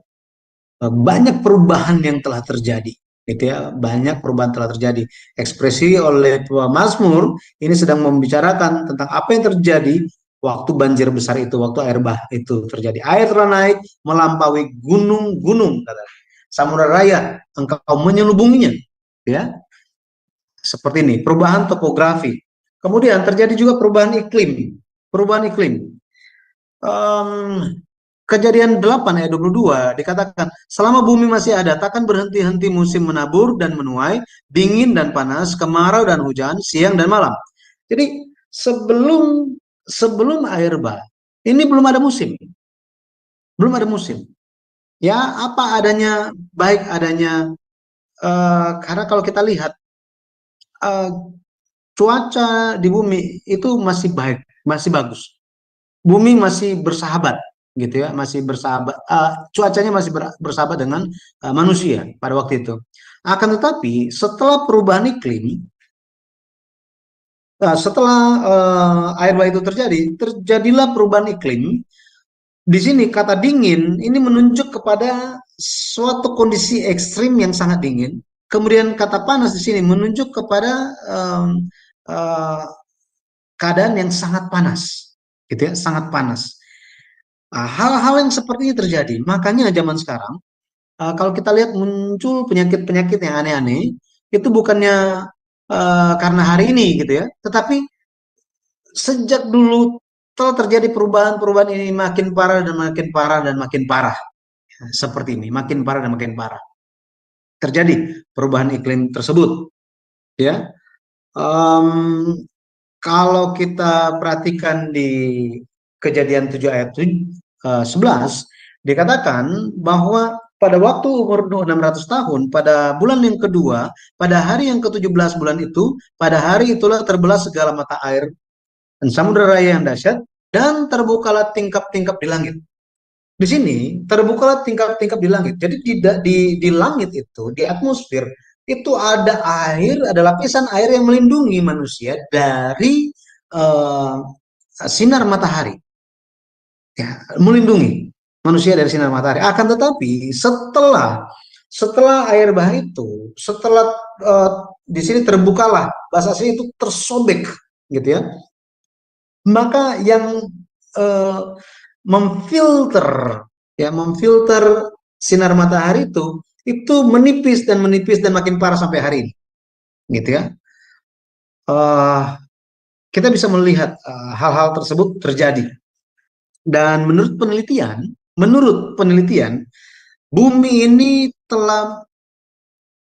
Banyak perubahan yang telah terjadi, gitu ya. Banyak perubahan telah terjadi. Ekspresi oleh Mazmur ini sedang membicarakan tentang apa yang terjadi waktu banjir besar itu, waktu air bah itu terjadi. Air telah naik melampaui gunung-gunung, kata. Samudera raya engkau menyelubunginya, ya. Seperti ini, perubahan topografi. Kemudian terjadi juga perubahan iklim. Perubahan iklim. Kejadian 8 ayat 22 dikatakan, selama bumi masih ada, takkan berhenti-henti musim menabur dan menuai, dingin dan panas, kemarau dan hujan, siang dan malam. Jadi sebelum air bah, ini belum ada musim. Belum ada musim. Ya, apa adanya, baik adanya, karena kalau kita lihat, cuaca di bumi itu masih baik, masih bagus. Bumi masih bersahabat, gitu ya, masih bersahabat, cuacanya masih bersahabat dengan manusia pada waktu itu. Akan tetapi setelah perubahan iklim, setelah air bah itu terjadilah perubahan iklim. Di sini kata dingin ini menunjuk kepada suatu kondisi ekstrim yang sangat dingin. Kemudian kata panas di sini menunjuk kepada keadaan yang sangat panas, gitu ya, sangat panas. Hal-hal yang seperti ini terjadi. Makanya zaman sekarang, kalau kita lihat muncul penyakit-penyakit yang aneh-aneh, itu bukannya karena hari ini, gitu ya, tetapi sejak dulu telah terjadi perubahan-perubahan ini makin parah dan makin parah dan makin parah. Seperti ini, makin parah dan makin parah. Terjadi perubahan iklim tersebut, ya. Kalau kita perhatikan di Kejadian 7 ayat 11, dikatakan bahwa pada waktu umur 600 tahun, pada bulan yang kedua, pada hari yang ke-17 bulan itu, pada hari itulah terbelah segala mata air dan samudera raya yang dahsyat, dan terbukalah tingkap-tingkap di langit. Di sini terbukalah tingkap-tingkap di langit. Jadi di langit itu, di atmosfer itu ada air, ada lapisan air yang melindungi manusia dari sinar matahari. Ya, melindungi manusia dari sinar matahari. Akan tetapi setelah air bah itu, setelah di sini terbukalah, bahasa asli itu tersobek, gitu ya. Maka yang memfilter sinar matahari itu menipis dan makin parah sampai hari ini, gitu ya. Kita bisa melihat hal-hal tersebut terjadi. Dan menurut penelitian, bumi ini telah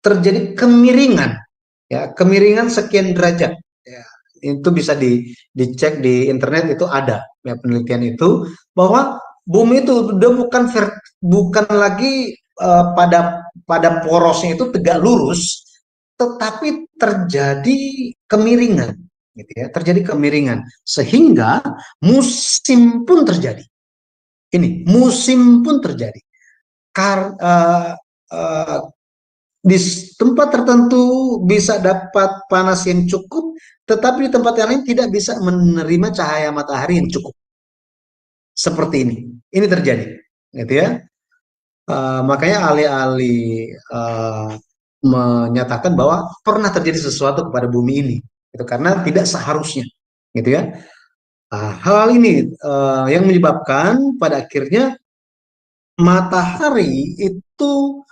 terjadi kemiringan, ya, kemiringan sekian derajat. Ya, itu bisa dicek di internet, itu ada ya penelitian itu, bahwa bumi itu udah bukan lagi pada porosnya itu tegak lurus, tetapi terjadi kemiringan, gitu ya, terjadi kemiringan sehingga musim pun terjadi. Ini musim pun terjadi. Di tempat tertentu bisa dapat panas yang cukup, tetapi di tempat yang lain tidak bisa menerima cahaya matahari yang cukup. seperti ini. Ini terjadi, gitu ya. Makanya alih-alih menyatakan bahwa pernah terjadi sesuatu kepada bumi ini, gitu, karena tidak seharusnya, gitu ya. Hal ini yang menyebabkan pada akhirnya matahari itu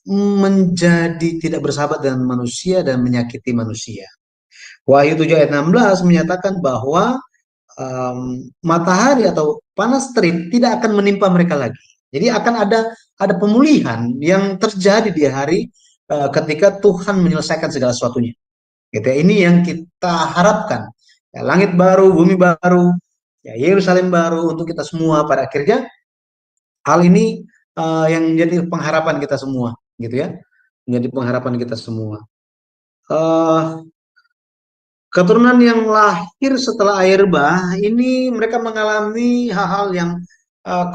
menjadi tidak bersahabat dengan manusia dan menyakiti manusia. Wahyu 7 ayat 16 menyatakan bahwa matahari atau panas terik tidak akan menimpa mereka lagi. Jadi akan ada pemulihan yang terjadi di hari ketika Tuhan menyelesaikan segala sesuatunya. Gitu ya. Ini yang kita harapkan. Ya, langit baru, bumi baru, ya, Yerusalem baru untuk kita semua pada akhirnya. Hal ini yang menjadi pengharapan kita semua, gitu ya. Menjadi pengharapan kita semua. Keturunan yang lahir setelah air bah ini mereka mengalami hal-hal yang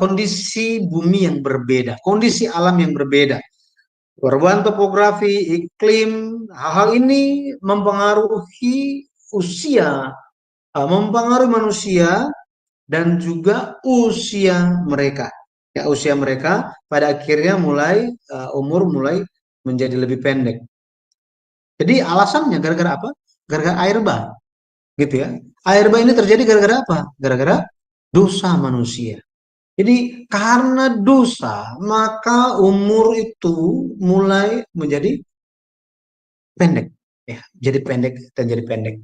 kondisi bumi yang berbeda, kondisi alam yang berbeda. Perubahan topografi, iklim, hal-hal ini mempengaruhi usia, mempengaruhi manusia dan juga usia mereka. Ya, usia mereka pada akhirnya umur mulai menjadi lebih pendek. Jadi alasannya gara-gara apa? Gara-gara air bah, gitu ya. Air bah ini terjadi gara-gara apa? Gara-gara dosa manusia. Jadi karena dosa, maka umur itu mulai menjadi pendek, ya, jadi pendek dan jadi pendek.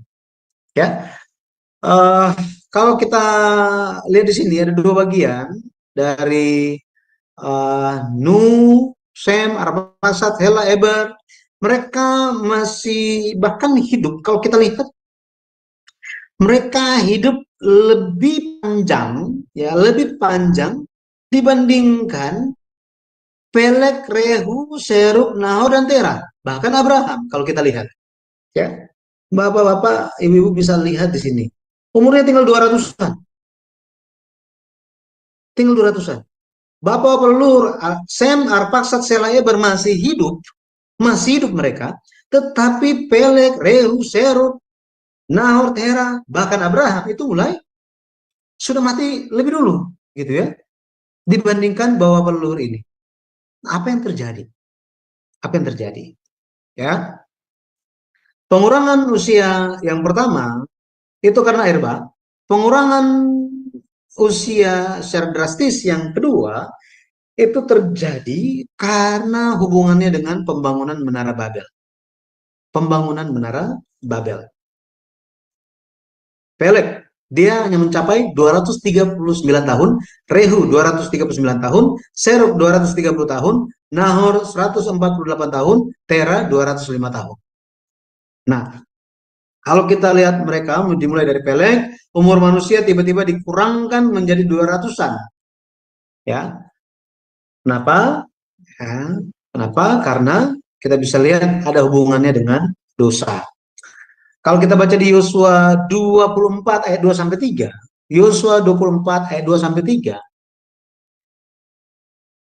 Ya, kalau kita lihat di sini ada dua bagian dari Nuh, Sem, Arphaxad, Hela, Eber. Mereka masih bahkan hidup. Kalau kita lihat, mereka hidup lebih panjang, ya, lebih panjang dibandingkan Peleg, Rehu, Serug, Nahor, dan Tera. Bahkan Abraham, kalau kita lihat. Ya, bapak-bapak, ibu-ibu bisa lihat di sini. Umurnya tinggal 200-an. Tinggal 200-an. Bapak pelur Sem, Arphaxad, Sela, Eber masih hidup mereka, tetapi Peleg, Rehu, Serug, Nahor, Tera, bahkan Abraham itu mulai sudah mati lebih dulu, gitu ya, dibandingkan bapak pelur ini. Apa yang terjadi? Apa yang terjadi? Ya, pengurangan usia yang pertama itu karena air bah. Pengurangan usia secara drastis yang kedua itu terjadi karena hubungannya dengan pembangunan Menara Babel. Pembangunan Menara Babel. Peleg, dia hanya mencapai 239 tahun, Rehu 239 tahun, Serug 230 tahun, Nahor 148 tahun, Tera 205 tahun. Nah, kalau kita lihat mereka dimulai dari Peleg, umur manusia tiba-tiba dikurangkan menjadi 200-an. Ya. Kenapa? Ya. Kenapa? Karena kita bisa lihat ada hubungannya dengan dosa. Kalau kita baca di Yosua 24 ayat 2 sampai 3, Yosua 24 ayat 2 sampai 3,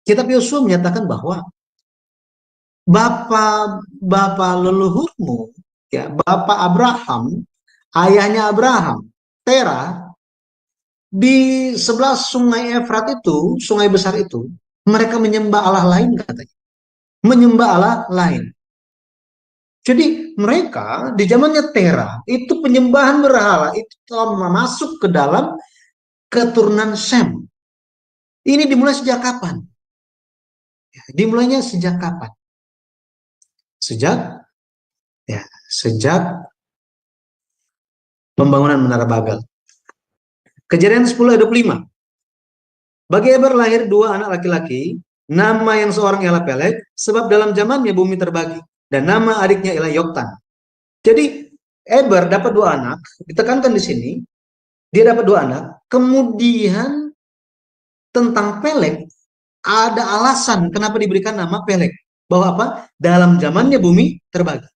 kitab Yosua menyatakan bahwa bapak leluhurmu, ya, bapak Abraham, ayahnya Abraham, Tera, di sebelah sungai Efrat itu, sungai besar itu, mereka menyembah Allah lain katanya. Menyembah Allah lain. Jadi mereka di zamannya Tera itu penyembahan berhala itu telah masuk ke dalam keturunan Sem. Ini dimulai sejak kapan? Dimulainya sejak kapan? Sejak pembangunan Menara Babel. Kejadian 10 ayat 25. Bagi Eber lahir dua anak laki-laki, nama yang seorang ialah Peleg, sebab dalam zamannya bumi terbagi, dan nama adiknya ialah Yoktan. Jadi Eber dapat dua anak, ditekankan di sini, dia dapat dua anak. Kemudian tentang Peleg ada alasan kenapa diberikan nama Peleg, bahwa apa? Dalam zamannya bumi terbagi.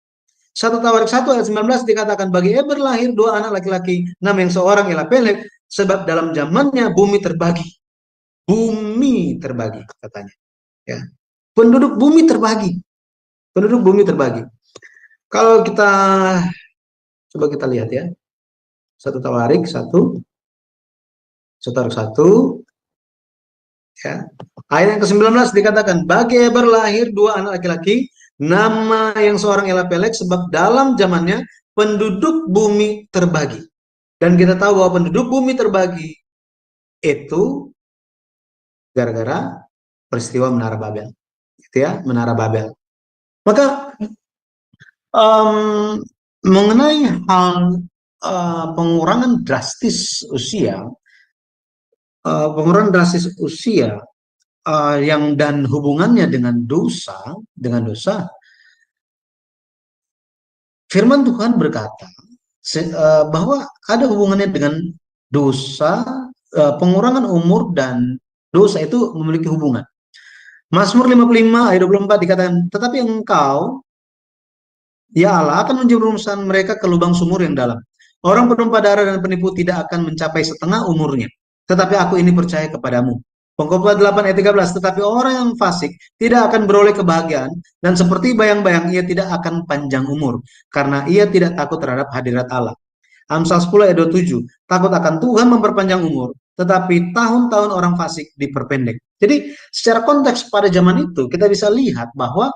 1 Tawarik 1 ayat 19 dikatakan bagi Eber lahir dua anak laki-laki, nama yang seorang ialah Peleg, sebab dalam zamannya bumi terbagi. Bumi terbagi katanya. Ya. Penduduk bumi terbagi. Penduduk bumi terbagi. Kalau kita coba kita lihat ya. 1 Tawarik 1 1 ya. Ayat yang ke-19 dikatakan, bagi Eber lahir 2 anak laki-laki, nama yang seorang ialah Peleg, sebab dalam zamannya penduduk bumi terbagi. Dan kita tahu bahwa penduduk bumi terbagi itu gara-gara peristiwa Menara Babel. Gitu ya, Menara Babel. Maka mengenai hal pengurangan drastis usia, yang dan hubungannya dengan dosa, firman Tuhan berkata bahwa ada hubungannya dengan dosa, pengurangan umur dan dosa itu memiliki hubungan. Mazmur 55 ayat 24 dikatakan, tetapi engkau, ya Allah, akan menjerumuskan mereka ke lubang sumur yang dalam. Orang penumpah darah dan penipu tidak akan mencapai setengah umurnya. Tetapi aku ini percaya kepadamu. Pengkhotbah 8 ayat 13, tetapi orang yang fasik tidak akan beroleh kebahagiaan, dan seperti bayang-bayang ia tidak akan panjang umur, karena ia tidak takut terhadap hadirat Allah. Amsal 10 ayat 27, takut akan Tuhan memperpanjang umur, tetapi tahun-tahun orang fasik diperpendek. Jadi secara konteks pada zaman itu kita bisa lihat bahwa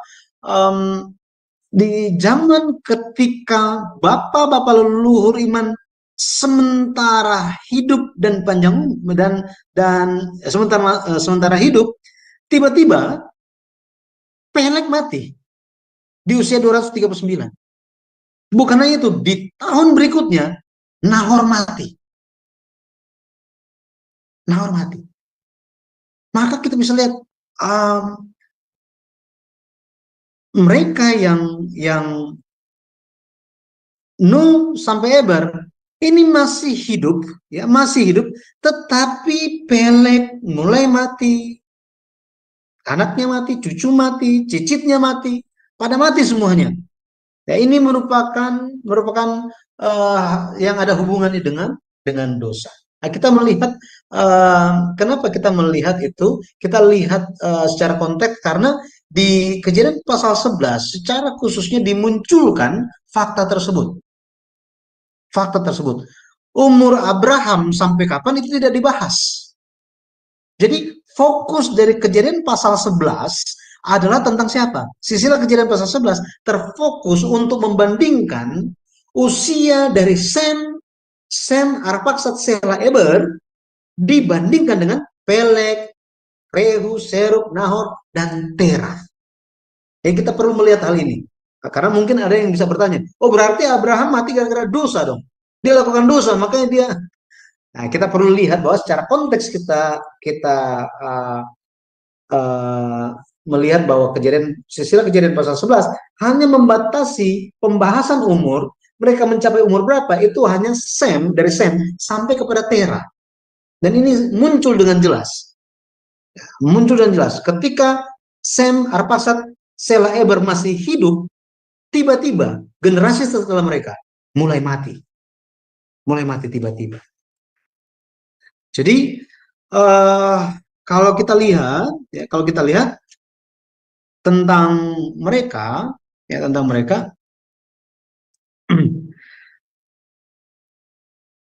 di zaman ketika bapak-bapak leluhur iman sementara hidup dan panjang dan sementara hidup, tiba-tiba Peleg mati di usia 239. Bukan hanya itu, di tahun berikutnya Nahor mati. Maka kita bisa lihat mereka yang Nuh sampai Eber ini masih hidup, tetapi Peleg mulai mati, anaknya mati, cucu mati, cicitnya mati, pada mati semuanya. Ya, ini merupakan yang ada hubungannya dengan dosa. Nah, kita melihat kenapa kita melihat itu? Kita lihat secara konteks karena di Kejadian pasal 11 secara khususnya dimunculkan fakta tersebut. Umur Abraham sampai kapan itu tidak dibahas. Jadi fokus dari Kejadian pasal 11 adalah tentang siapa? Silsilah Kejadian pasal 11 terfokus untuk membandingkan usia dari Sem, Arpakshad, Shelah, Eber dibandingkan dengan Peleg, Rehu, Serug, Nahor, dan Terah. Yang kita perlu melihat hal ini. Karena mungkin ada yang bisa bertanya, oh berarti Abraham mati gara-gara dosa dong. Dia lakukan dosa, makanya dia. Nah, kita perlu lihat bahwa secara konteks kita melihat bahwa silsilah kejadian pasal 11 hanya membatasi pembahasan umur. Mereka mencapai umur berapa itu hanya dari Sem sampai kepada Terah. Dan ini muncul dengan jelas. Ketika Sem, Arpakshad, Shelah, Eber masih hidup, tiba-tiba generasi setelah mereka mulai mati tiba-tiba. Jadi kalau kita lihat tentang mereka,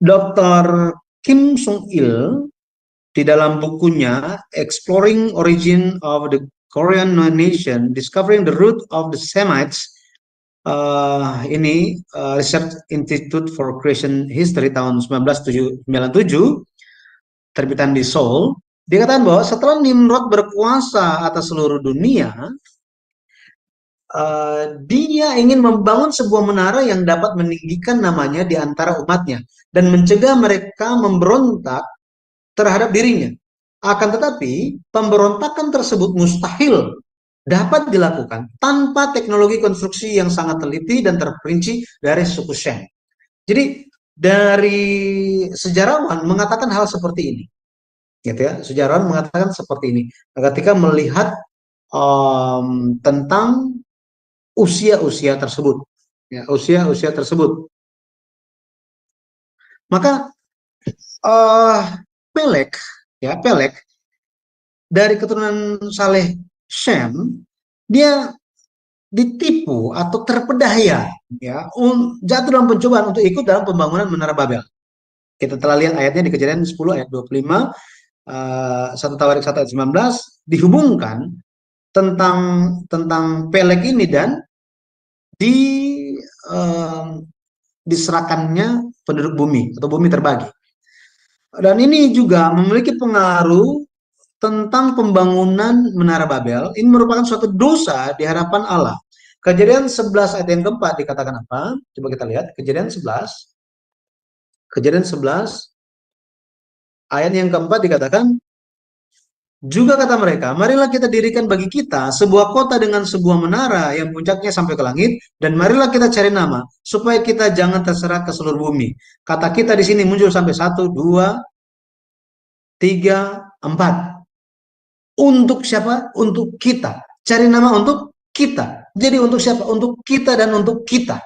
Dr. Kim Sung-il di dalam bukunya Exploring Origin of the Korean Nation, Discovering the Root of the Semites, Research Institute for Creation History tahun 1997, terbitan di Seoul, dikatakan bahwa setelah Nimrod berkuasa atas seluruh dunia, dia ingin membangun sebuah menara yang dapat meninggikan namanya di antara umatnya dan mencegah mereka memberontak terhadap dirinya. Akan tetapi, pemberontakan tersebut mustahil dapat dilakukan tanpa teknologi konstruksi yang sangat teliti dan terperinci dari suku Shem. Jadi, dari sejarawan mengatakan hal seperti ini. Sejarawan mengatakan seperti ini. Ketika melihat tentang usia-usia tersebut. Maka Peleg dari keturunan Saleh Shem, dia ditipu atau terpedaya, jatuh dalam pencobaan untuk ikut dalam pembangunan Menara Babel. Kita telah lihat ayatnya di Kejadian 10 ayat 25, 1 Tawarik 1 ayat 19, dihubungkan tentang Peleg ini dan di diserahkannya penduduk bumi atau bumi terbagi. Dan ini juga memiliki pengaruh tentang pembangunan Menara Babel. Ini merupakan suatu dosa di hadapan Allah. Kejadian 11 ayat yang keempat dikatakan apa? Coba kita lihat. Kejadian 11 ayat yang keempat dikatakan, juga kata mereka, marilah kita dirikan bagi kita sebuah kota dengan sebuah menara yang puncaknya sampai ke langit, dan marilah kita cari nama, supaya kita jangan terserah ke seluruh bumi. Kata kita di sini muncul sampai 1, 2, 3, 4. Untuk siapa? Untuk kita. Cari nama untuk kita. Jadi untuk siapa? Untuk kita dan untuk kita.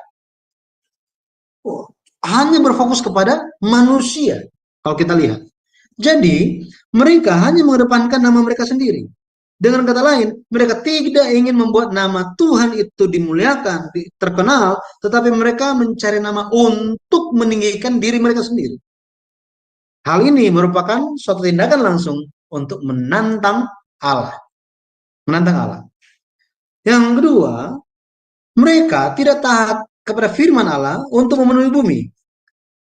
Hanya berfokus kepada manusia, kalau kita lihat. Jadi, mereka hanya mengedepankan nama mereka sendiri. Dengan kata lain, mereka tidak ingin membuat nama Tuhan itu dimuliakan, terkenal, tetapi mereka mencari nama untuk meninggikan diri mereka sendiri. Hal ini merupakan suatu tindakan langsung untuk menantang Allah. Menantang Allah. Yang kedua, mereka tidak taat kepada firman Allah untuk memenuhi bumi.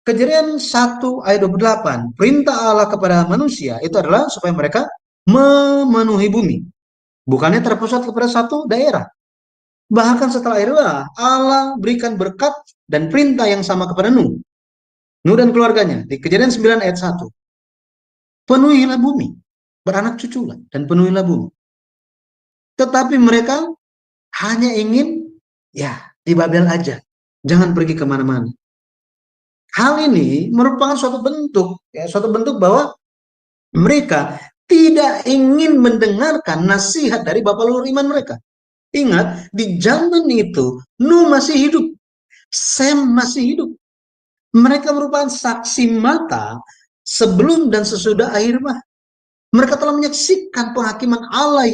Kejadian 1 ayat 28, perintah Allah kepada manusia itu adalah supaya mereka memenuhi bumi. Bukannya terpusat kepada satu daerah. Bahkan setelah itu Allah berikan berkat dan perintah yang sama kepada Nuh. Nuh dan keluarganya. Di Kejadian 9 ayat 1. Penuhilah bumi, beranak cuculah, dan penuhilah bumi. Tetapi mereka hanya ingin, ya, di Babel aja. Jangan pergi kemana-mana. Hal ini merupakan suatu bentuk bahwa mereka tidak ingin mendengarkan nasihat dari bapak leluhur iman mereka. Ingat, di zaman itu Nuh masih hidup, Sem masih hidup. Mereka merupakan saksi mata sebelum dan sesudah akhir bah. Mereka telah menyaksikan penghakiman Allah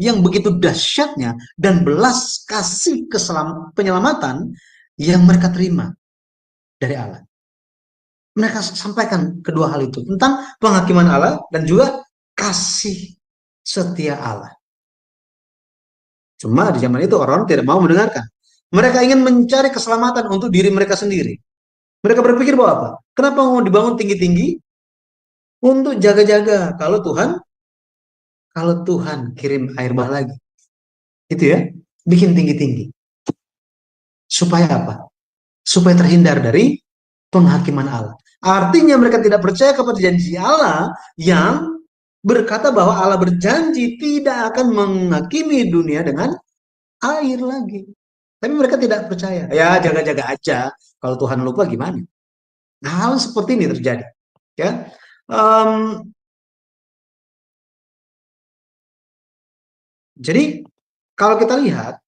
yang begitu dahsyatnya dan belas kasih penyelamatan yang mereka terima dari Allah. Mereka sampaikan kedua hal itu tentang penghakiman Allah dan juga kasih setia Allah. Cuma di zaman itu orang tidak mau mendengarkan. Mereka ingin mencari keselamatan untuk diri mereka sendiri. Mereka berpikir bahwa apa? Kenapa mau dibangun tinggi-tinggi? Untuk jaga-jaga kalau Tuhan kirim air bah lagi. Itu ya, bikin tinggi-tinggi. Supaya apa? Supaya terhindar dari penghakiman Allah. Artinya mereka tidak percaya kepada janji Allah yang berkata bahwa Allah berjanji tidak akan menghakimi dunia dengan air lagi. Tapi mereka tidak percaya. Ya, jaga-jaga aja. Kalau Tuhan lupa gimana? Nah, hal seperti ini terjadi. Ya, jadi kalau kita lihat,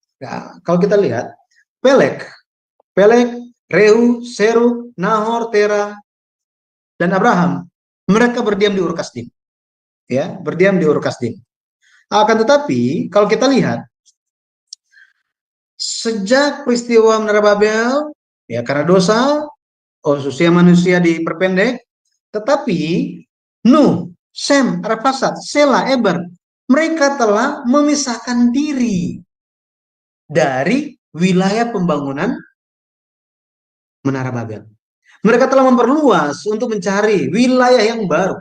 Peleg, Reu, Serug, Nahor, Tera, dan Abraham, mereka berdiam di Ur Kasdim. Ya, berdiam di Ur Kasdim. Akan tetapi, kalau kita lihat, sejak peristiwa Menara Babel, ya karena dosa, usia manusia diperpendek, tetapi Nuh, Sem, Arphaxad, Sela, Eber, mereka telah memisahkan diri dari wilayah pembangunan Menara Babel. Mereka telah memperluas untuk mencari wilayah yang baru.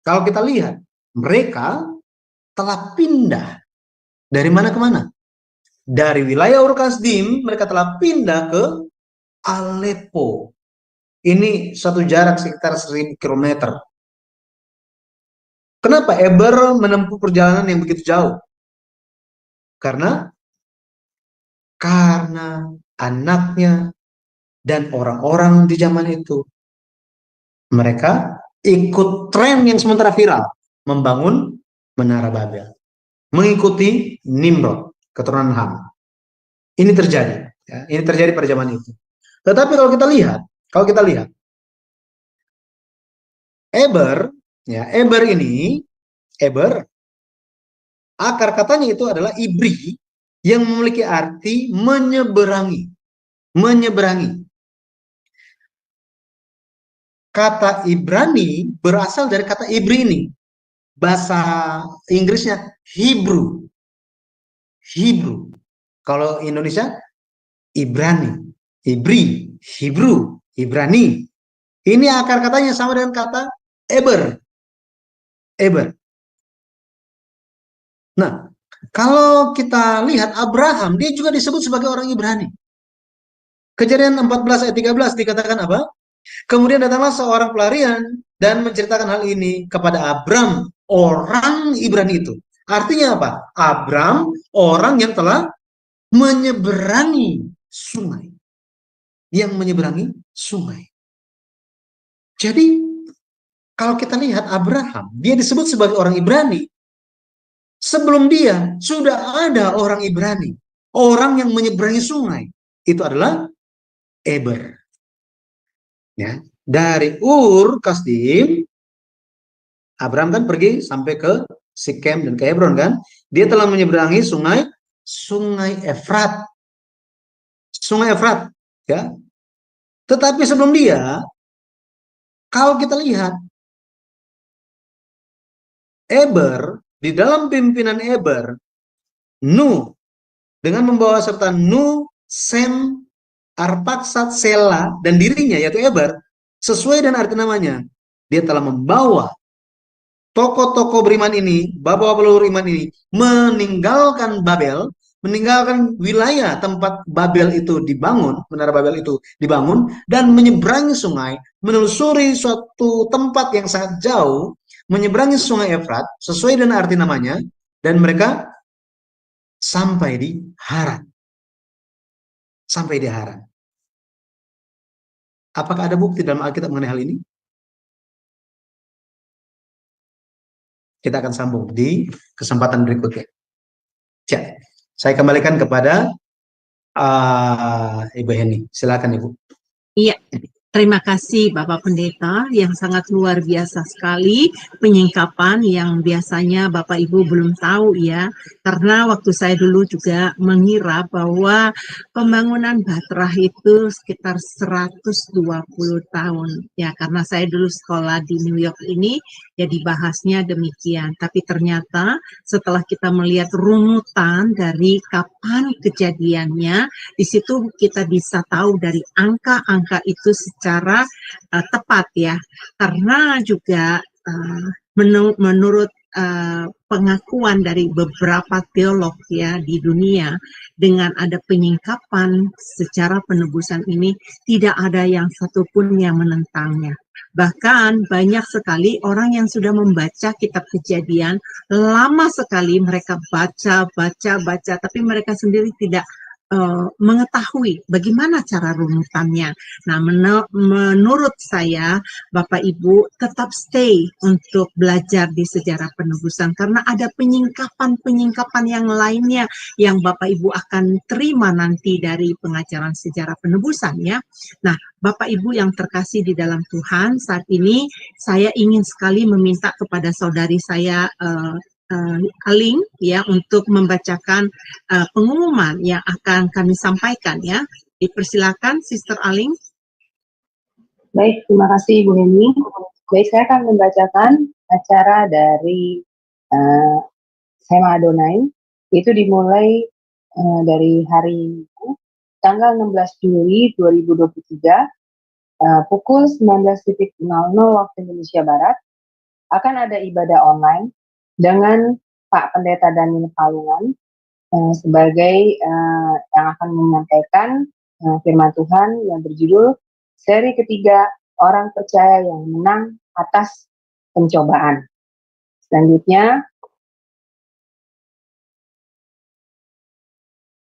Kalau kita lihat, mereka telah pindah dari mana ke mana? Dari wilayah Ur Kasdim, mereka telah pindah ke Aleppo. Ini satu jarak sekitar 1000 km. Kenapa Eber menempuh perjalanan yang begitu jauh? Karena anaknya dan orang-orang di zaman itu, mereka ikut tren yang sementara viral, membangun Menara Babel, mengikuti Nimrod, keturunan Ham. Ini terjadi, ya, ini terjadi pada zaman itu. Tetapi kalau kita lihat, Eber ini, akar katanya itu adalah Ibri yang memiliki arti menyeberangi. kata Ibrani berasal dari kata Ibrini. Bahasa Inggrisnya Hebrew. Hebrew. Kalau Indonesia Ibrani, Hebrew, Ibrani. Ini akar katanya sama dengan kata Eber. Nah, kalau kita lihat Abraham, dia juga disebut sebagai orang Ibrani. Kejadian 14 ayat 13 dikatakan apa? Kemudian datanglah seorang pelarian dan menceritakan hal ini kepada Abram, orang Ibrani itu. Artinya apa? Abram, orang yang telah menyeberangi sungai. Yang menyeberangi sungai. Jadi, kalau kita lihat Abraham, dia disebut sebagai orang Ibrani. Sebelum dia, sudah ada orang Ibrani. Orang yang menyeberangi sungai. Itu adalah Eber. Ya, dari Ur Kasdim, Abraham kan pergi sampai ke Sikem dan ke Hebron kan. Dia telah menyeberangi sungai Efrat. Sungai Efrat, ya. Tetapi sebelum dia, kalau kita lihat Eber, di dalam pimpinan Eber, Nuh dengan membawa serta Nuh, Sem, Arpaksad, Sela, dan dirinya yaitu Eber, sesuai dengan arti namanya, dia telah membawa tokoh-tokoh beriman ini, bapak-bapak leluhur iman ini, meninggalkan Babel, meninggalkan wilayah tempat Babel itu dibangun, menara Babel itu dibangun, dan menyeberangi sungai, menelusuri suatu tempat yang sangat jauh, menyeberangi sungai Efrat, sesuai dengan arti namanya, dan mereka sampai di Haran. Sampai di Haran. Apakah ada bukti dalam Alkitab mengenai hal ini? Kita akan sambung di kesempatan berikutnya. Ya, saya kembalikan kepada Ibu Heni. Silakan Ibu. Iya, terima kasih Bapak Pendeta yang sangat luar biasa sekali penyingkapan yang biasanya Bapak Ibu belum tahu ya. Karena waktu saya dulu juga mengira bahwa pembangunan Batrah itu sekitar 120 tahun. Ya, karena saya dulu sekolah di New York ini ya dibahasnya demikian. Tapi ternyata setelah kita melihat runutan dari kapan kejadiannya, di situ kita bisa tahu dari angka-angka itu secara tepat ya, karena juga menurut pengakuan dari beberapa teolog ya di dunia, dengan ada penyingkapan secara penebusan ini tidak ada yang satupun yang menentangnya. Bahkan banyak sekali orang yang sudah membaca kitab Kejadian, lama sekali mereka baca, tapi mereka sendiri tidak mengetahui bagaimana cara runutannya. Nah, menurut saya, Bapak Ibu tetap stay untuk belajar di sejarah penebusan karena ada penyingkapan-penyingkapan yang lainnya yang Bapak Ibu akan terima nanti dari pengajaran sejarah penebusan ya. Nah, Bapak Ibu yang terkasih di dalam Tuhan, saat ini saya ingin sekali meminta kepada saudari saya Aling ya untuk membacakan pengumuman yang akan kami sampaikan ya. Dipersilakan Sister Aling. Baik, terima kasih Ibu Heni. Baik, saya akan membacakan acara dari Sema Adonai. Itu dimulai dari hari tanggal 16 Juli 2023 pukul 19.00 waktu Indonesia Barat. Akan ada ibadah online dengan Pak Pendeta Daniel Palungan sebagai yang akan menyampaikan firman Tuhan yang berjudul seri ketiga Orang Percaya yang Menang Atas Pencobaan. Selanjutnya,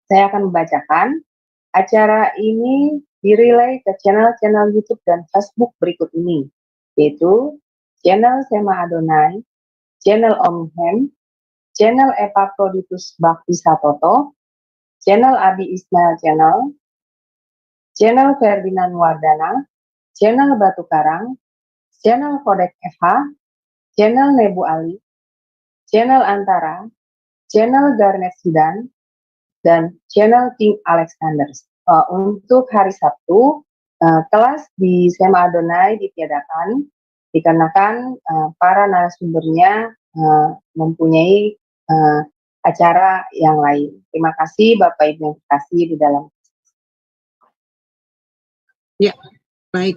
saya akan membacakan acara ini direlay ke channel-channel YouTube dan Facebook berikut ini, yaitu channel Sema Adonai, channel Omhem, channel Epaphroditus Bakti Satoto, channel Abi Ismail channel Ferdinand Wardana, channel Batu Karang, channel Kodek Eva, channel Nebu Ali, channel Antara, channel Garnet Sidan, dan channel King Alexander. Untuk hari Sabtu, Kelas di Sema Adonai ditiadakan dikarenakan para narasumbernya mempunyai acara yang lain. Terima kasih Bapak Ibu yang terkasih di dalam. Ya, baik.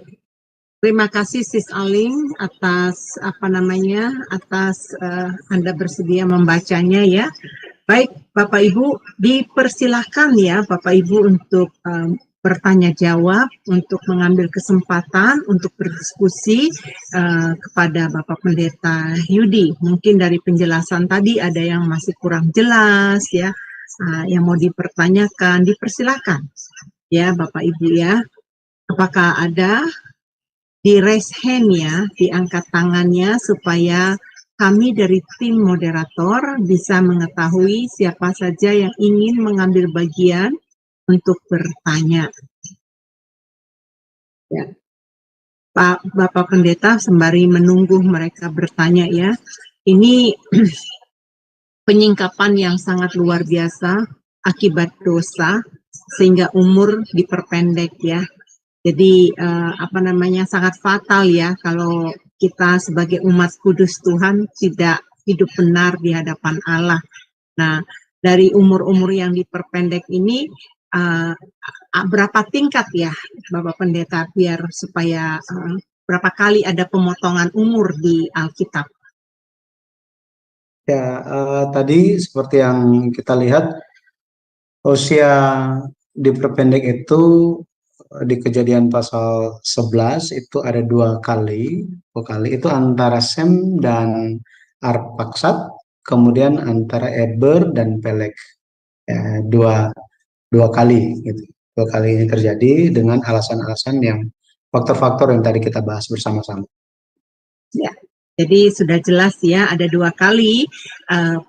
Terima kasih Sis Aling atas atas Anda bersedia membacanya ya. Baik, Bapak Ibu, dipersilahkan ya Bapak Ibu untuk bertanya jawab, untuk mengambil kesempatan untuk berdiskusi kepada Bapak Pendeta Yudi. Mungkin dari penjelasan tadi ada yang masih kurang jelas ya, yang mau dipertanyakan, dipersilahkan ya Bapak Ibu ya. Apakah ada? Di raise hand ya, diangkat tangannya supaya kami dari tim moderator bisa mengetahui siapa saja yang ingin mengambil bagian untuk bertanya. Ya. Pak Bapak Pendeta sembari menunggu mereka bertanya ya, ini penyingkapan yang sangat luar biasa akibat dosa sehingga umur diperpendek ya. Jadi sangat fatal ya kalau kita sebagai umat kudus Tuhan tidak hidup benar di hadapan Allah. Nah, dari umur-umur yang diperpendek ini berapa tingkat ya Bapak Pendeta biar supaya berapa kali ada pemotongan umur di Alkitab? Ya, tadi seperti yang kita lihat usia diperpendek itu di Kejadian pasal 11 itu ada dua kali itu antara Sem dan Arpaksad, kemudian antara Eber dan Peleg. Ya, dua kali gitu. Dua kali ini terjadi dengan alasan-alasan yang faktor-faktor yang tadi kita bahas bersama-sama. Ya. Jadi sudah jelas ya, ada dua kali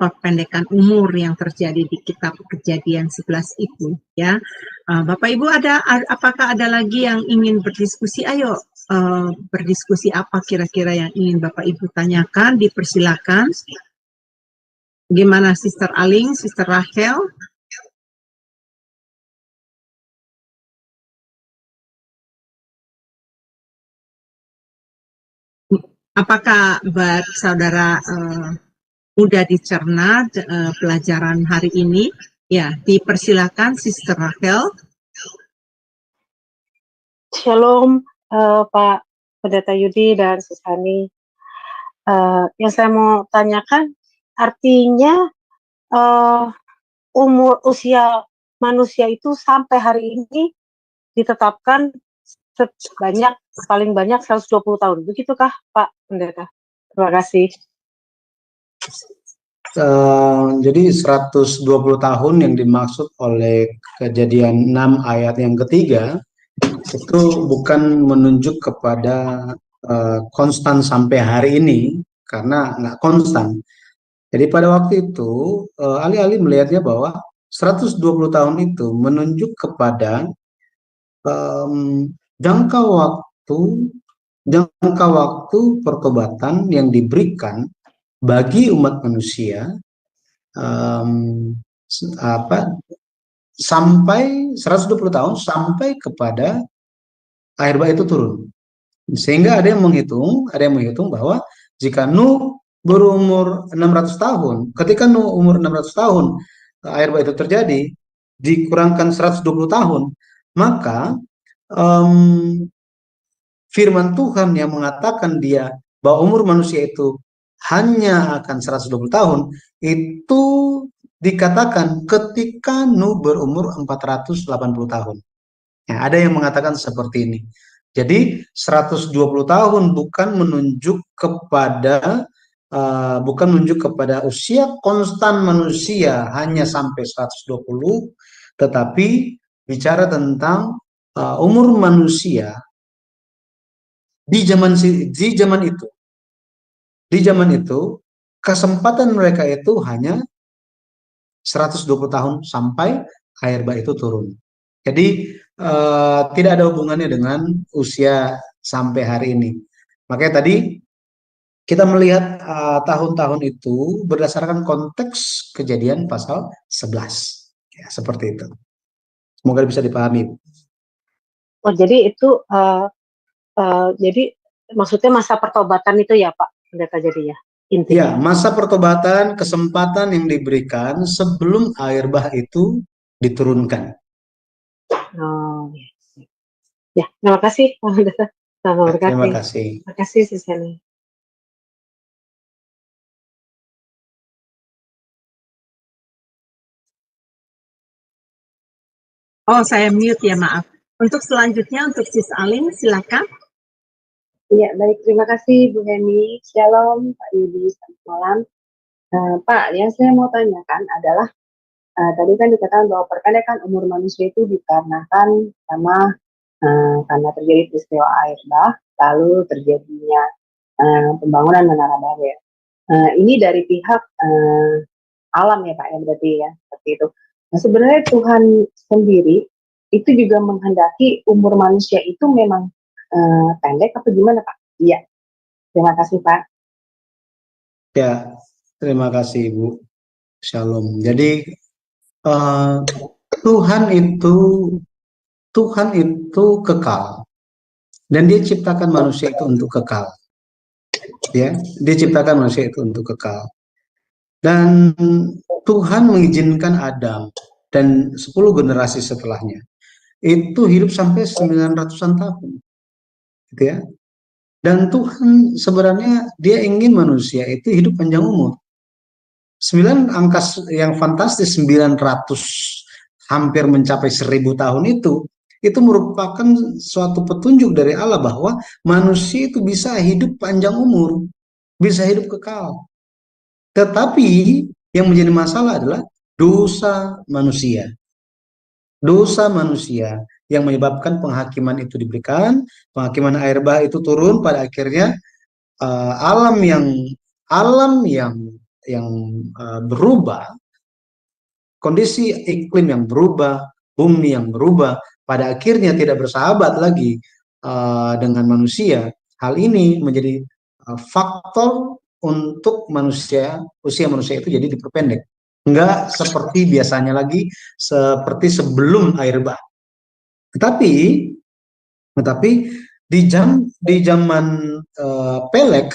perpendekan umur yang terjadi di kitab Kejadian 11 itu ya. Bapak Ibu apakah ada lagi yang ingin berdiskusi? Ayo berdiskusi apa kira-kira yang ingin Bapak Ibu tanyakan, dipersilakan. Gimana Sister Aling, Sister Rachel? Apakah saudara mudah dicerna pelajaran hari ini? Ya, dipersilakan Sister Rachel. Shalom Pak Pendeta Yudi dan Susani. Yang saya mau tanyakan, artinya usia manusia itu sampai hari ini ditetapkan paling banyak 120 tahun. Begitukah Pak Pendeta? Terima kasih. Jadi 120 tahun yang dimaksud oleh Kejadian 6 ayat yang ketiga itu bukan menunjuk kepada konstan sampai hari ini, karena nggak konstan. Jadi pada waktu itu ahli-ahli melihatnya bahwa 120 tahun itu menunjuk kepada jangka waktu pertobatan yang diberikan bagi umat manusia sampai 120 tahun sampai kepada air bah itu turun. Sehingga ada yang menghitung bahwa jika Nuh berumur 600 tahun, ketika Nuh umur 600 tahun air bah itu terjadi, dikurangkan 120 tahun, maka firman Tuhan yang mengatakan bahwa umur manusia itu hanya akan 120 tahun, itu dikatakan ketika Nuh berumur 480 tahun. Ya, ada yang mengatakan seperti ini. Jadi 120 tahun bukan menunjuk kepada usia konstan manusia hanya sampai 120, tetapi bicara tentang umur manusia di zaman itu kesempatan mereka itu hanya 120 tahun sampai air bah itu turun. Jadi tidak ada hubungannya dengan usia sampai hari ini. Makanya tadi kita melihat tahun-tahun itu berdasarkan konteks Kejadian pasal 11. Ya, seperti itu. Semoga bisa dipahami. Oh, jadi itu jadi maksudnya masa pertobatan itu ya Pak Pendeta jadinya Ya, intinya. masa pertobatan, kesempatan yang diberikan sebelum air bah itu diturunkan. Oh, ya. Terima kasih Pak Pendeta. Selamat Ya, terima berkati. kasih. Terima kasih Siseli. Oh, saya mute ya, maaf. Untuk selanjutnya, untuk Sis Aling, silakan. Iya, baik. Terima kasih Bu Heni. Shalom, Pak Yudi. Selamat malam. Pak, yang saya mau tanyakan adalah, tadi kan dikatakan bahwa perpendekan umur manusia itu dikarenakan karena terjadi peristiwa air bah, lalu terjadinya pembangunan Menara Babel. Ini dari pihak alam ya Pak ya, berarti ya, seperti itu. Nah, sebenarnya Tuhan sendiri itu juga menghendaki umur manusia itu memang pendek apa gimana Pak? Iya, terima kasih Pak. Ya, terima kasih Ibu. Shalom. Jadi Tuhan itu kekal dan Dia ciptakan manusia itu untuk kekal. Ya, Dia ciptakan manusia itu untuk kekal. Dan Tuhan mengizinkan Adam dan 10 generasi setelahnya itu hidup sampai 900-an tahun. Gitu ya. Dan Tuhan sebenarnya Dia ingin manusia itu hidup panjang umur. 9 angka yang fantastis, 900 hampir mencapai 1000 tahun itu merupakan suatu petunjuk dari Allah bahwa manusia itu bisa hidup panjang umur, bisa hidup kekal. Tetapi yang menjadi masalah adalah dosa manusia. Dosa manusia yang menyebabkan penghakiman itu diberikan, penghakiman air bah itu turun, pada akhirnya alam yang berubah, kondisi iklim yang berubah, bumi yang berubah, pada akhirnya tidak bersahabat lagi dengan manusia. Hal ini menjadi faktor untuk usia manusia itu jadi diperpendek. Enggak seperti biasanya lagi, seperti sebelum air bah. Tetapi di zaman Pelek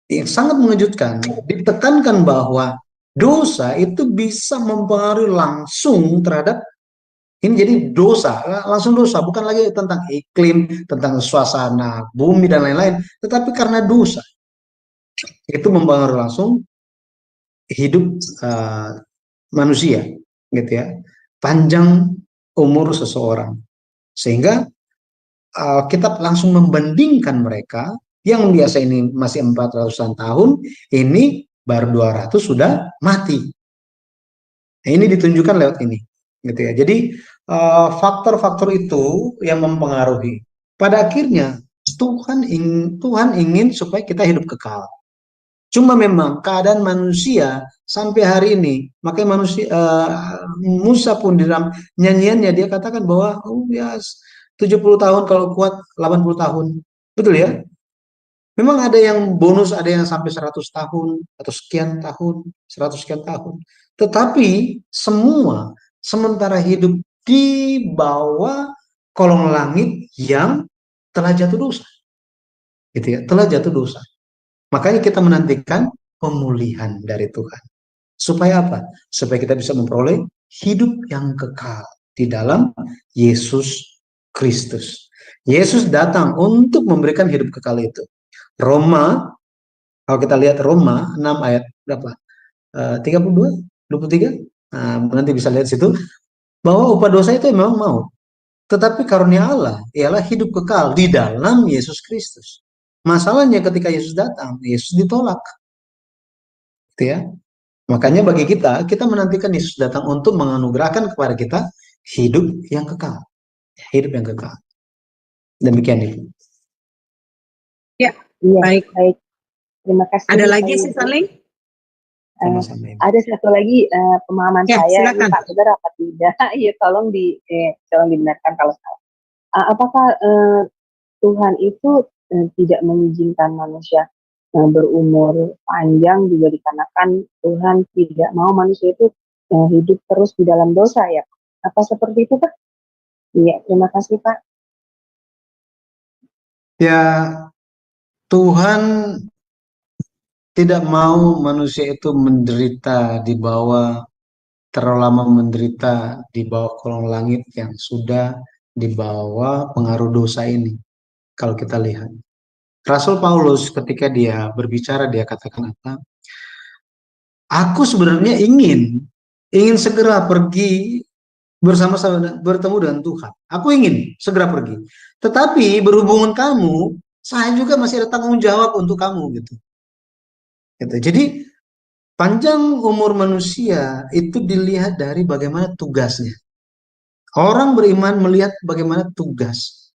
yang sangat mengejutkan, ditekankan bahwa dosa itu bisa mempengaruhi langsung terhadap ini, jadi dosa, langsung dosa, bukan lagi tentang iklim, tentang suasana bumi dan lain-lain, tetapi karena dosa itu mempengaruhi langsung hidup manusia, gitu ya, panjang umur seseorang, sehingga kita langsung membandingkan mereka yang biasa ini masih 400-an tahun, ini baru 200 sudah mati. Nah, ini ditunjukkan lewat ini, gitu ya. Jadi faktor-faktor itu yang mempengaruhi. Pada akhirnya Tuhan ingin supaya kita hidup kekal. Cuma memang keadaan manusia sampai hari ini, makanya Musa pun di dalam nyanyiannya dia katakan bahwa 70 tahun kalau kuat, 80 tahun. Betul ya? Memang ada yang bonus, ada yang sampai 100 tahun atau sekian tahun, 100 sekian tahun. Tetapi semua sementara hidup di bawah kolong langit yang telah jatuh dosa. Gitu ya, telah jatuh dosa. Makanya kita menantikan pemulihan dari Tuhan. Supaya apa? Supaya kita bisa memperoleh hidup yang kekal di dalam Yesus Kristus. Yesus datang untuk memberikan hidup kekal itu. Roma, kalau kita lihat Roma 6 ayat berapa? 32, 23. Nah, nanti bisa lihat situ bahwa upah dosa itu memang mau. Tetapi karunia Allah ialah hidup kekal di dalam Yesus Kristus. Masalahnya ketika Yesus datang, Yesus ditolak. Gitu ya. Makanya bagi kita menantikan Yesus datang untuk menganugerahkan kepada kita hidup yang kekal. Hidup yang kekal. Demikian itu. Ya, Iya, baik. baik. Terima kasih. Ada lagi Sis Aling? Sama-sama. Ada satu lagi pemahaman Ya, saya, silakan. ini Pak benar apa tidak? Iya, tolong dibenarkan kalau salah. Apakah Tuhan itu tidak mengizinkan manusia berumur panjang juga dikarenakan Tuhan tidak mau manusia itu hidup terus di dalam dosa ya? Apa seperti itu Pak? Iya, terima kasih Pak. Ya, Tuhan tidak mau manusia itu menderita di bawah, terlalu lama menderita di bawah kolong langit yang sudah di bawah pengaruh dosa ini. Kalau kita lihat, Rasul Paulus ketika dia berbicara, dia katakan apa? Aku sebenarnya ingin segera pergi bersama-sama bertemu dengan Tuhan. Aku ingin segera pergi. Tetapi berhubungan kamu, saya juga masih ada tanggung jawab untuk kamu gitu. Gitu. Jadi panjang umur manusia itu dilihat dari bagaimana tugasnya. Orang beriman melihat bagaimana tugas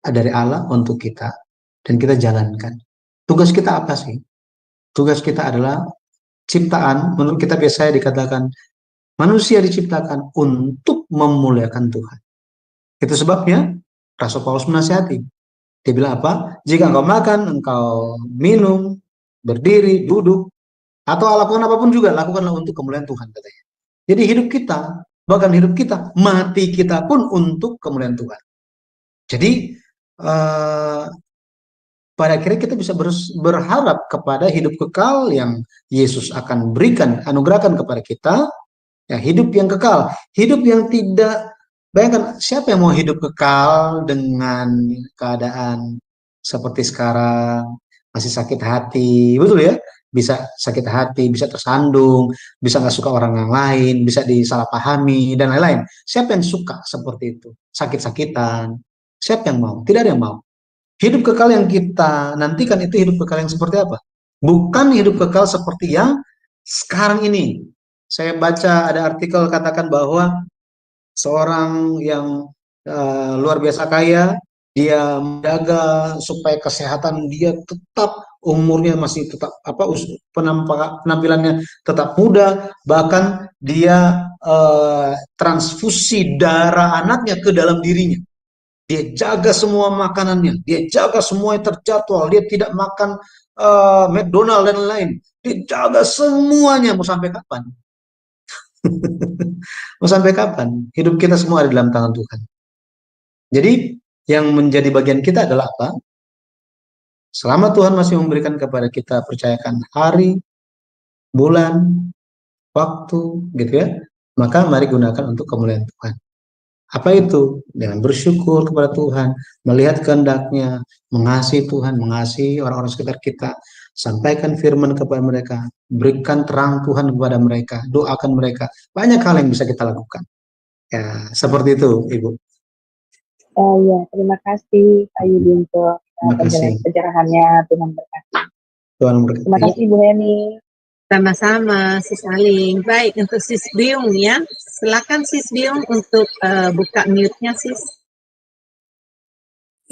dari Allah untuk kita dan kita jalankan. Tugas kita apa sih? Tugas kita adalah ciptaan, menurut kita biasanya dikatakan manusia diciptakan untuk memuliakan Tuhan. Itu sebabnya Rasul Paulus menasihati. Dia bilang apa? Jika engkau makan, engkau minum, berdiri, duduk, atau lakukan apapun juga, lakukanlah untuk kemuliaan Tuhan katanya. Jadi hidup kita, bahkan hidup kita, mati kita pun untuk kemuliaan Tuhan. Jadi pada akhirnya kita bisa berharap kepada hidup kekal yang Yesus akan berikan, anugerahkan kepada kita, ya hidup yang kekal, hidup yang tidak, bayangkan siapa yang mau hidup kekal dengan keadaan seperti sekarang, masih sakit hati, betul ya? Bisa sakit hati, bisa tersandung, bisa nggak suka orang yang lain, bisa disalahpahami, dan lain-lain. Siapa yang suka seperti itu? Sakit-sakitan. Siapa yang mau? Tidak ada yang mau. Hidup kekal yang kita nantikan itu hidup kekal yang seperti apa? Bukan hidup kekal seperti yang sekarang ini. Saya baca ada artikel katakan bahwa seorang yang luar biasa kaya, dia menjaga supaya kesehatan dia tetap, umurnya masih tetap penampilannya tetap muda, bahkan dia transfusi darah anaknya ke dalam dirinya. Dia jaga semua makanannya, dia jaga semuanya terjadwal, dia tidak makan McDonald dan lain-lain. Dia jaga semuanya, mau sampai kapan? Mau sampai kapan? Hidup kita semua ada dalam tangan Tuhan. Jadi yang menjadi bagian kita adalah apa? Selama Tuhan masih memberikan kepada kita, percayakan hari, bulan, waktu, gitu ya, maka mari gunakan untuk kemuliaan Tuhan. Apa itu? Dengan bersyukur kepada Tuhan, melihat kehendaknya, mengasihi Tuhan, mengasihi orang-orang sekitar kita, sampaikan firman kepada mereka, berikan terang Tuhan kepada mereka, doakan mereka. Banyak hal yang bisa kita lakukan. Ya, seperti itu, Ibu. Ya, terima kasih Pak Yudi untuk pencerahannya. Tuhan berkati. Tuhan berkati. Terima kasih Bu Heni. Sama-sama, Sis Aling. Baik, untuk Sis Biung ya. Silakan Sis Biung untuk buka mute-nya, Sis.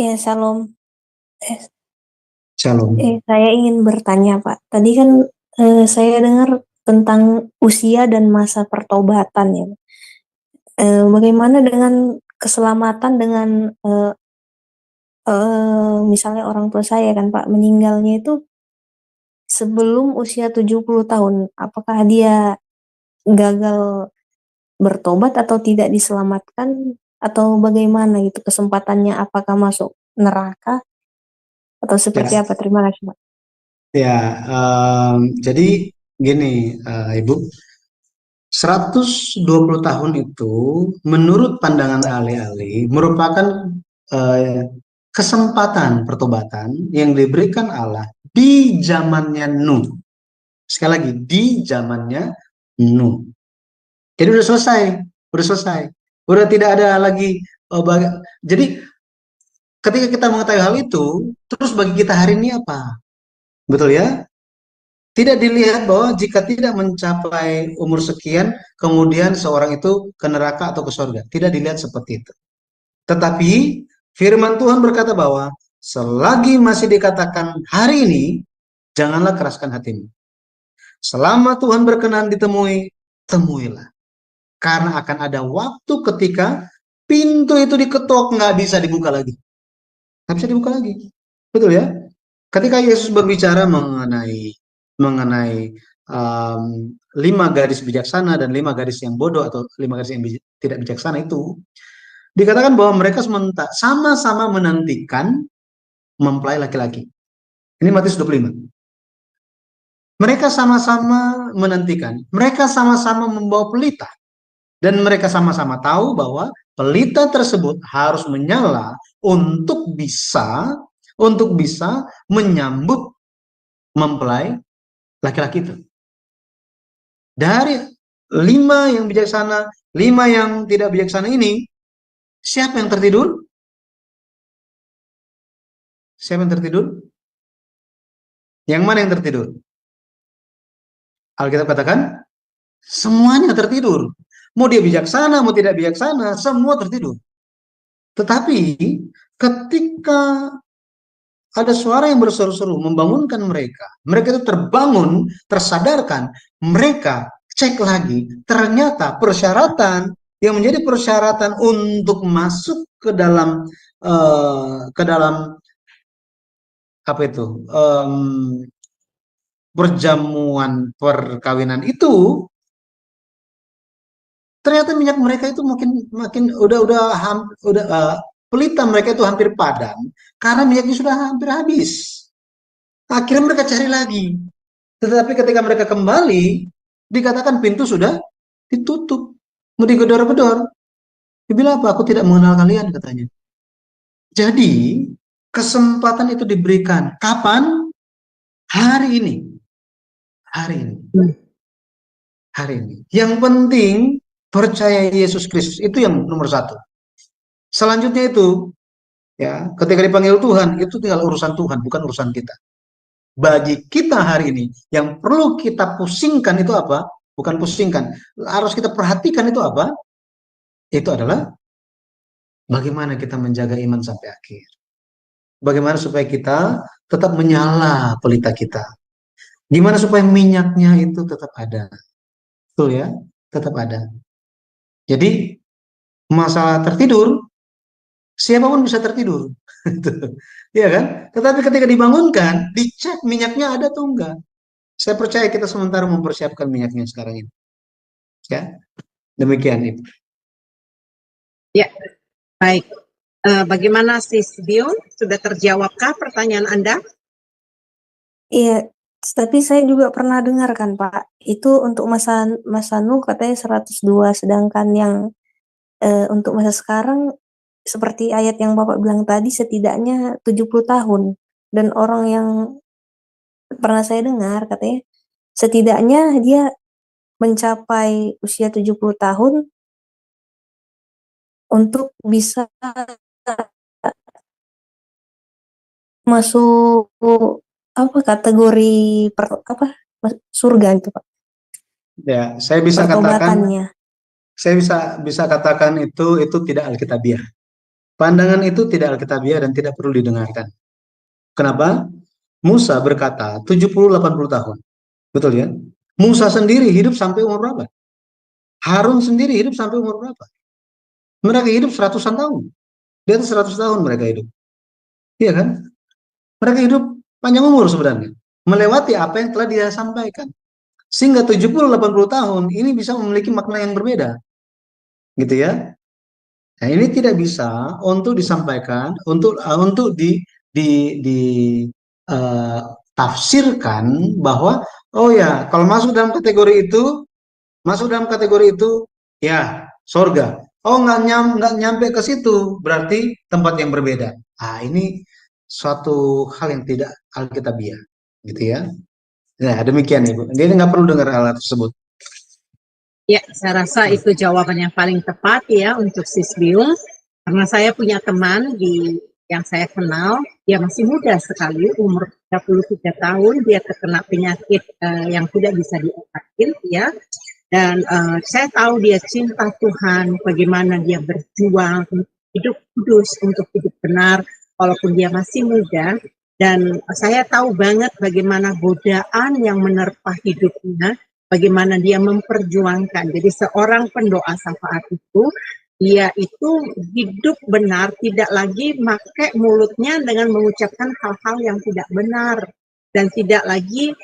Ya, Shalom. Shalom. Saya ingin bertanya, Pak. Tadi kan saya dengar tentang usia dan masa pertobatan ya. Bagaimana dengan keselamatan dengan misalnya orang tua saya kan Pak, meninggalnya itu sebelum usia 70 tahun. Apakah dia gagal bertobat atau tidak diselamatkan atau bagaimana gitu kesempatannya, apakah masuk neraka atau seperti apa? Terima kasih Pak. Ya, jadi gini Ibu, 120 tahun itu menurut pandangan ahli-ahli merupakan kesempatan pertobatan yang diberikan Allah di zamannya Nuh. Sekali lagi, di zamannya Nuh. Jadi udah selesai. Udah tidak ada lagi. Jadi ketika kita mengetahui hal itu, terus bagi kita hari ini apa? Betul ya? Tidak dilihat bahwa jika tidak mencapai umur sekian, kemudian seorang itu ke neraka atau ke surga. Tidak dilihat seperti itu. Tetapi firman Tuhan berkata bahwa selagi masih dikatakan hari ini, janganlah keraskan hatimu. Selama Tuhan berkenan ditemui, temuilah. Karena akan ada waktu ketika pintu itu diketok, nggak bisa dibuka lagi. Nggak bisa dibuka lagi. Betul ya? Ketika Yesus berbicara mengenai 5 gadis bijaksana dan 5 gadis yang bodoh atau 5 gadis yang tidak bijaksana itu, Dikatakan bahwa mereka sama-sama menantikan mempelai laki-laki. Ini Matius 25. Mereka sama-sama menantikan, mereka sama-sama membawa pelita, dan mereka sama-sama tahu bahwa pelita tersebut harus menyala untuk bisa menyambut mempelai laki-laki itu. Dari 5 yang bijaksana, 5 yang tidak bijaksana ini, siapa yang tertidur? Siapa yang tertidur? Yang mana yang tertidur? Alkitab katakan, semuanya tertidur. Mau dia bijaksana, mau tidak bijaksana, semua tertidur. Tetapi ketika ada suara yang berseru-seru membangunkan mereka, mereka itu terbangun, tersadarkan, mereka cek lagi, ternyata persyaratan yang menjadi persyaratan untuk masuk ke dalam apa itu perjamuan perkawinan itu, ternyata minyak mereka itu makin pelita mereka itu hampir padam karena minyaknya sudah hampir habis. Akhirnya mereka cari lagi. Tetapi ketika mereka kembali, dikatakan pintu sudah ditutup, mau digedor-gedor. Dia bilang apa? Aku tidak mengenal kalian, katanya. Jadi kesempatan itu diberikan. Kapan? Hari ini. Hari ini. Hari ini. Yang penting percaya Yesus Kristus, itu yang nomor 1. Selanjutnya itu, ya, ketika dipanggil Tuhan, itu tinggal urusan Tuhan, bukan urusan kita. Bagi kita hari ini, yang perlu kita pusingkan itu apa? Bukan pusingkan, harus kita perhatikan itu apa? Itu adalah bagaimana kita menjaga iman sampai akhir. Bagaimana supaya kita tetap menyala pelita kita. Gimana supaya minyaknya itu tetap ada. Betul ya? Tetap ada. Jadi, masalah tertidur, siapapun bisa tertidur. Iya kan? Tetapi ketika dibangunkan, dicek minyaknya ada atau enggak. Saya percaya kita sementara mempersiapkan minyaknya sekarang ini. Ya, demikian itu. Ya, baik. Bagaimana Sis Bion? Sudah terjawabkah pertanyaan Anda? Iya, tapi saya juga pernah dengar kan Pak, itu untuk masa Nuh katanya 102, sedangkan yang untuk masa sekarang seperti ayat yang Bapak bilang tadi setidaknya 70 tahun. Dan orang yang pernah saya dengar katanya setidaknya dia mencapai usia 70 tahun untuk bisa masuk apa kategori surga itu Pak. Ya, saya bisa katakan, Pertobatannya. saya bisa katakan itu tidak alkitabiah. Pandangan itu tidak alkitabiah dan tidak perlu didengarkan. Kenapa? Musa berkata 70-80 tahun. Betul ya? Musa sendiri hidup sampai umur berapa? Harun sendiri hidup sampai umur berapa? Mereka hidup 100-an tahun. Di atas 100 tahun mereka hidup. Iya kan? Mereka hidup panjang umur sebenarnya. Melewati apa yang telah dia sampaikan. Sehingga 70-80 tahun ini bisa memiliki makna yang berbeda. Gitu ya. Nah, ini tidak bisa untuk disampaikan, untuk tafsirkan bahwa oh ya, kalau masuk dalam kategori itu ya sorga. Oh, nggak nyampe ke situ, berarti tempat yang berbeda. Ah, ini suatu hal yang tidak alkitabiah, gitu ya. Nah, demikian Ibu. Dia nggak perlu dengar hal tersebut. Ya, saya rasa itu jawaban yang paling tepat ya untuk Sis Biung. Karena saya punya teman yang saya kenal, dia masih muda sekali, umur 33 tahun, dia terkena penyakit yang tidak bisa diobatin ya. Dan saya tahu dia cinta Tuhan, bagaimana dia berjuang untuk hidup kudus, untuk hidup benar, walaupun dia masih muda. Dan saya tahu banget bagaimana godaan yang menerpa hidupnya, bagaimana dia memperjuangkan. Jadi seorang pendoa syafaat itu, dia itu hidup benar, tidak lagi pakai mulutnya dengan mengucapkan hal-hal yang tidak benar, dan tidak lagi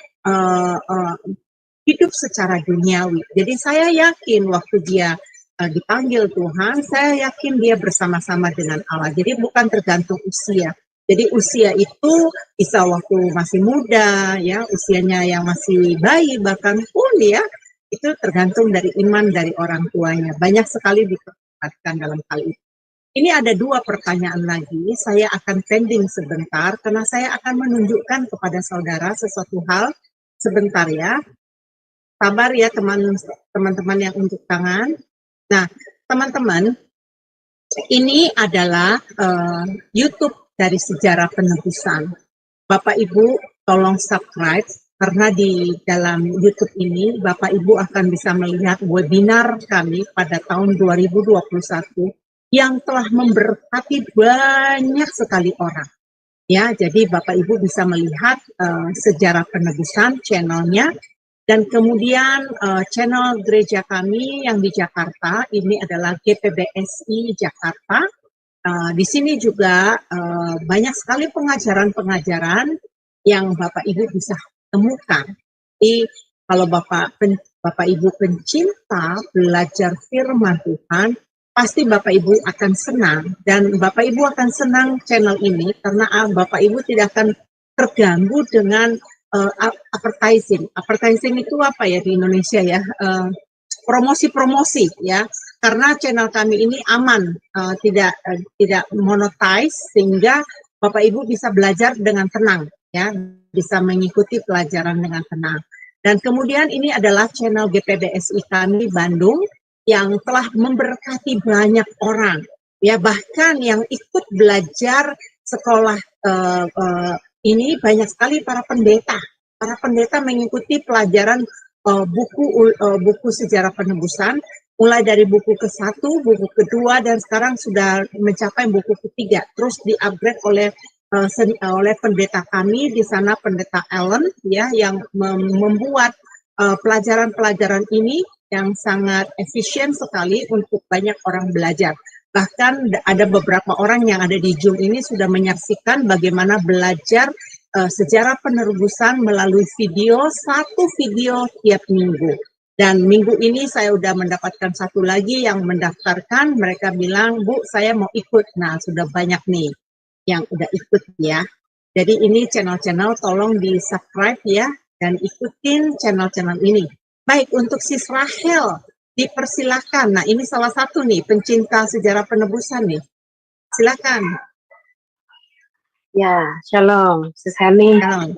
hidup secara duniawi. Jadi saya yakin waktu dia dipanggil Tuhan, saya yakin dia bersama-sama dengan Allah. Jadi bukan tergantung usia. Jadi usia itu bisa waktu masih muda, ya, usianya yang masih bayi, bahkan pun ya, itu tergantung dari iman dari orang tuanya. Banyak sekali diperhatikan dalam hal itu. Ini ada 2 pertanyaan lagi, saya akan pending sebentar, karena saya akan menunjukkan kepada saudara sesuatu hal sebentar ya. Sabar ya teman-teman yang unjuk tangan. Nah, teman-teman, ini adalah YouTube dari Sejarah Penebusan. Bapak Ibu tolong subscribe, karena di dalam YouTube ini Bapak Ibu akan bisa melihat webinar kami pada tahun 2021 yang telah memberkati banyak sekali orang. Ya, jadi Bapak Ibu bisa melihat Sejarah Penebusan channelnya, dan kemudian channel gereja kami yang di Jakarta ini adalah GPBSI Jakarta. Di sini juga banyak sekali pengajaran-pengajaran yang Bapak Ibu bisa temukan. Jadi kalau Bapak Ibu pencinta belajar firman Tuhan, pasti Bapak Ibu akan senang, dan Bapak Ibu akan senang channel ini karena Bapak Ibu tidak akan terganggu dengan advertising. Advertising itu apa ya di Indonesia ya? Promosi-promosi ya. Karena channel kami ini aman, tidak monetize, sehingga Bapak Ibu bisa belajar dengan tenang, ya, bisa mengikuti pelajaran dengan tenang. Dan kemudian ini adalah channel GPBSI kami Bandung yang telah memberkati banyak orang, ya, bahkan yang ikut belajar sekolah ini banyak sekali para pendeta. Para pendeta mengikuti pelajaran buku Sejarah Penebusan, mulai dari buku ke-1, buku ke-2, dan sekarang sudah mencapai buku ke-3. Terus di-upgrade oleh pendeta kami di sana, Pendeta Allen, ya, yang membuat pelajaran-pelajaran ini yang sangat efisien sekali untuk banyak orang belajar. Bahkan ada beberapa orang yang ada di Zoom ini sudah menyaksikan bagaimana belajar Sejarah Penebusan melalui video, 1 video tiap minggu. Dan minggu ini saya sudah mendapatkan 1 lagi yang mendaftarkan, mereka bilang, Bu, saya mau ikut. Nah, sudah banyak nih yang udah ikut ya. Jadi ini channel-channel tolong di-subscribe ya, dan ikutin channel-channel ini. Baik, untuk Sis Rahel, dipersilakan. Nah, ini salah satu nih, pencinta Sejarah Penebusan nih. Silakan. Ya, shalom, Sis Heni. Shalom.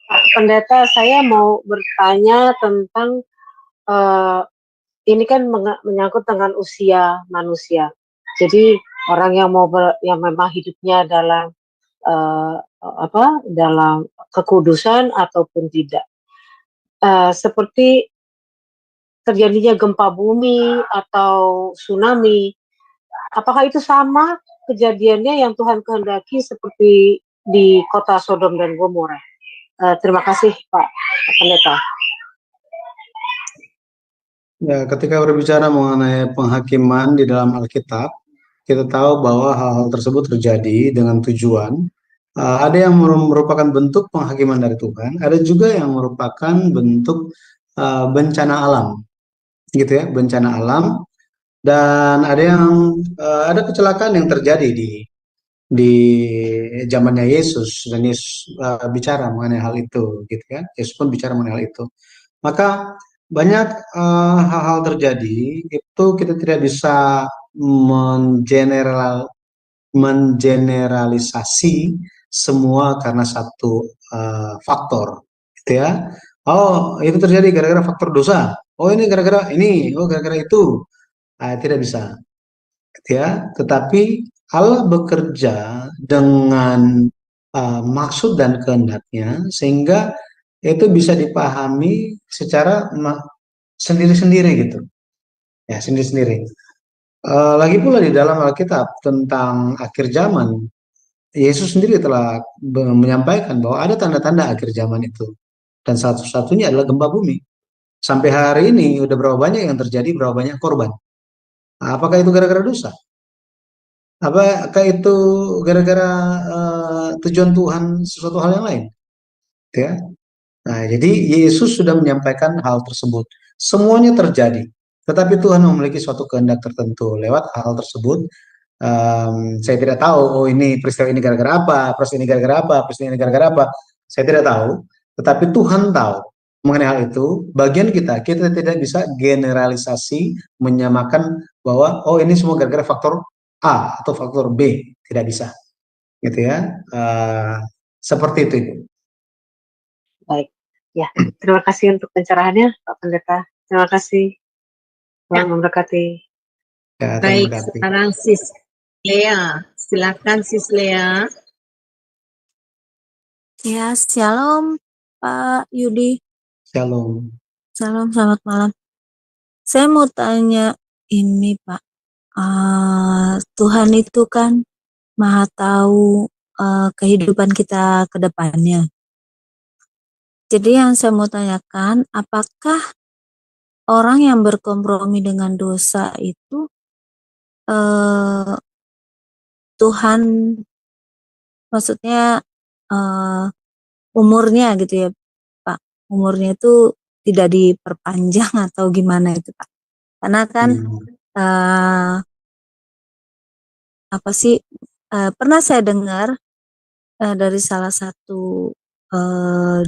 Pak Pendeta, saya mau bertanya tentang ini kan menyangkut dengan usia manusia. Jadi orang yang yang memang hidupnya dalam dalam kekudusan ataupun tidak. Seperti terjadinya gempa bumi atau tsunami, apakah itu sama kejadiannya yang Tuhan kehendaki seperti di kota Sodom dan Gomora? Terima kasih Pak Pendeta. Ya, ketika berbicara mengenai penghakiman di dalam Alkitab, kita tahu bahwa hal-hal tersebut terjadi dengan tujuan. Ada yang merupakan bentuk penghakiman dari Tuhan, ada juga yang merupakan bentuk bencana alam, gitu ya, bencana alam. Dan ada kecelakaan yang terjadi di zamannya Yesus, dan Yesus bicara mengenai hal itu, gitu kan? Yesus pun bicara mengenai hal itu. Maka banyak hal-hal terjadi, itu kita tidak bisa mengeneralisasi semua karena satu faktor, gitu ya. Oh, itu terjadi gara-gara faktor dosa. Oh, ini gara-gara ini. Oh, gara-gara itu. Tidak bisa, gitu ya. Tetapi Allah bekerja dengan maksud dan kehendaknya, sehingga itu bisa dipahami secara sendiri-sendiri gitu, ya, sendiri-sendiri. Lagi pula di dalam Alkitab tentang akhir zaman, Yesus sendiri telah menyampaikan bahwa ada tanda-tanda akhir zaman itu, dan satu-satunya adalah gempa bumi. Sampai hari ini udah berapa banyak yang terjadi, berapa banyak korban. Apakah itu gara-gara dosa? Apakah itu gara-gara tujuan Tuhan sesuatu hal yang lain? Gitu ya. Nah, jadi Yesus sudah menyampaikan hal tersebut. Semuanya terjadi. Tetapi Tuhan memiliki suatu kehendak tertentu lewat hal tersebut. Saya tidak tahu, oh ini peristiwa ini gara-gara apa, peristiwa ini gara-gara apa, peristiwa ini gara-gara apa. Saya tidak tahu, tetapi Tuhan tahu mengenai hal itu. Bagian kita tidak bisa generalisasi, menyamakan bahwa oh ini semua gara-gara faktor A atau faktor B, tidak bisa, gitu ya. Seperti itu, Ibu. Baik, ya. Terima kasih untuk pencerahannya, Pak Pendeta. Terima kasih. Tuhan memberkati. Ya, Baik, terima kasih. sekarang Sis Lea. Silakan Sis Lea. Ya, shalom Pak Yudi. Shalom. Shalom, selamat malam. Saya mau tanya ini Pak. Tuhan itu kan Maha tahu kehidupan kita ke depannya. Jadi yang saya mau tanyakan, apakah orang yang berkompromi dengan dosa itu Tuhan, maksudnya umurnya gitu ya Pak, umurnya itu tidak diperpanjang atau gimana itu Pak? Karena kan apa sih, pernah saya dengar dari salah satu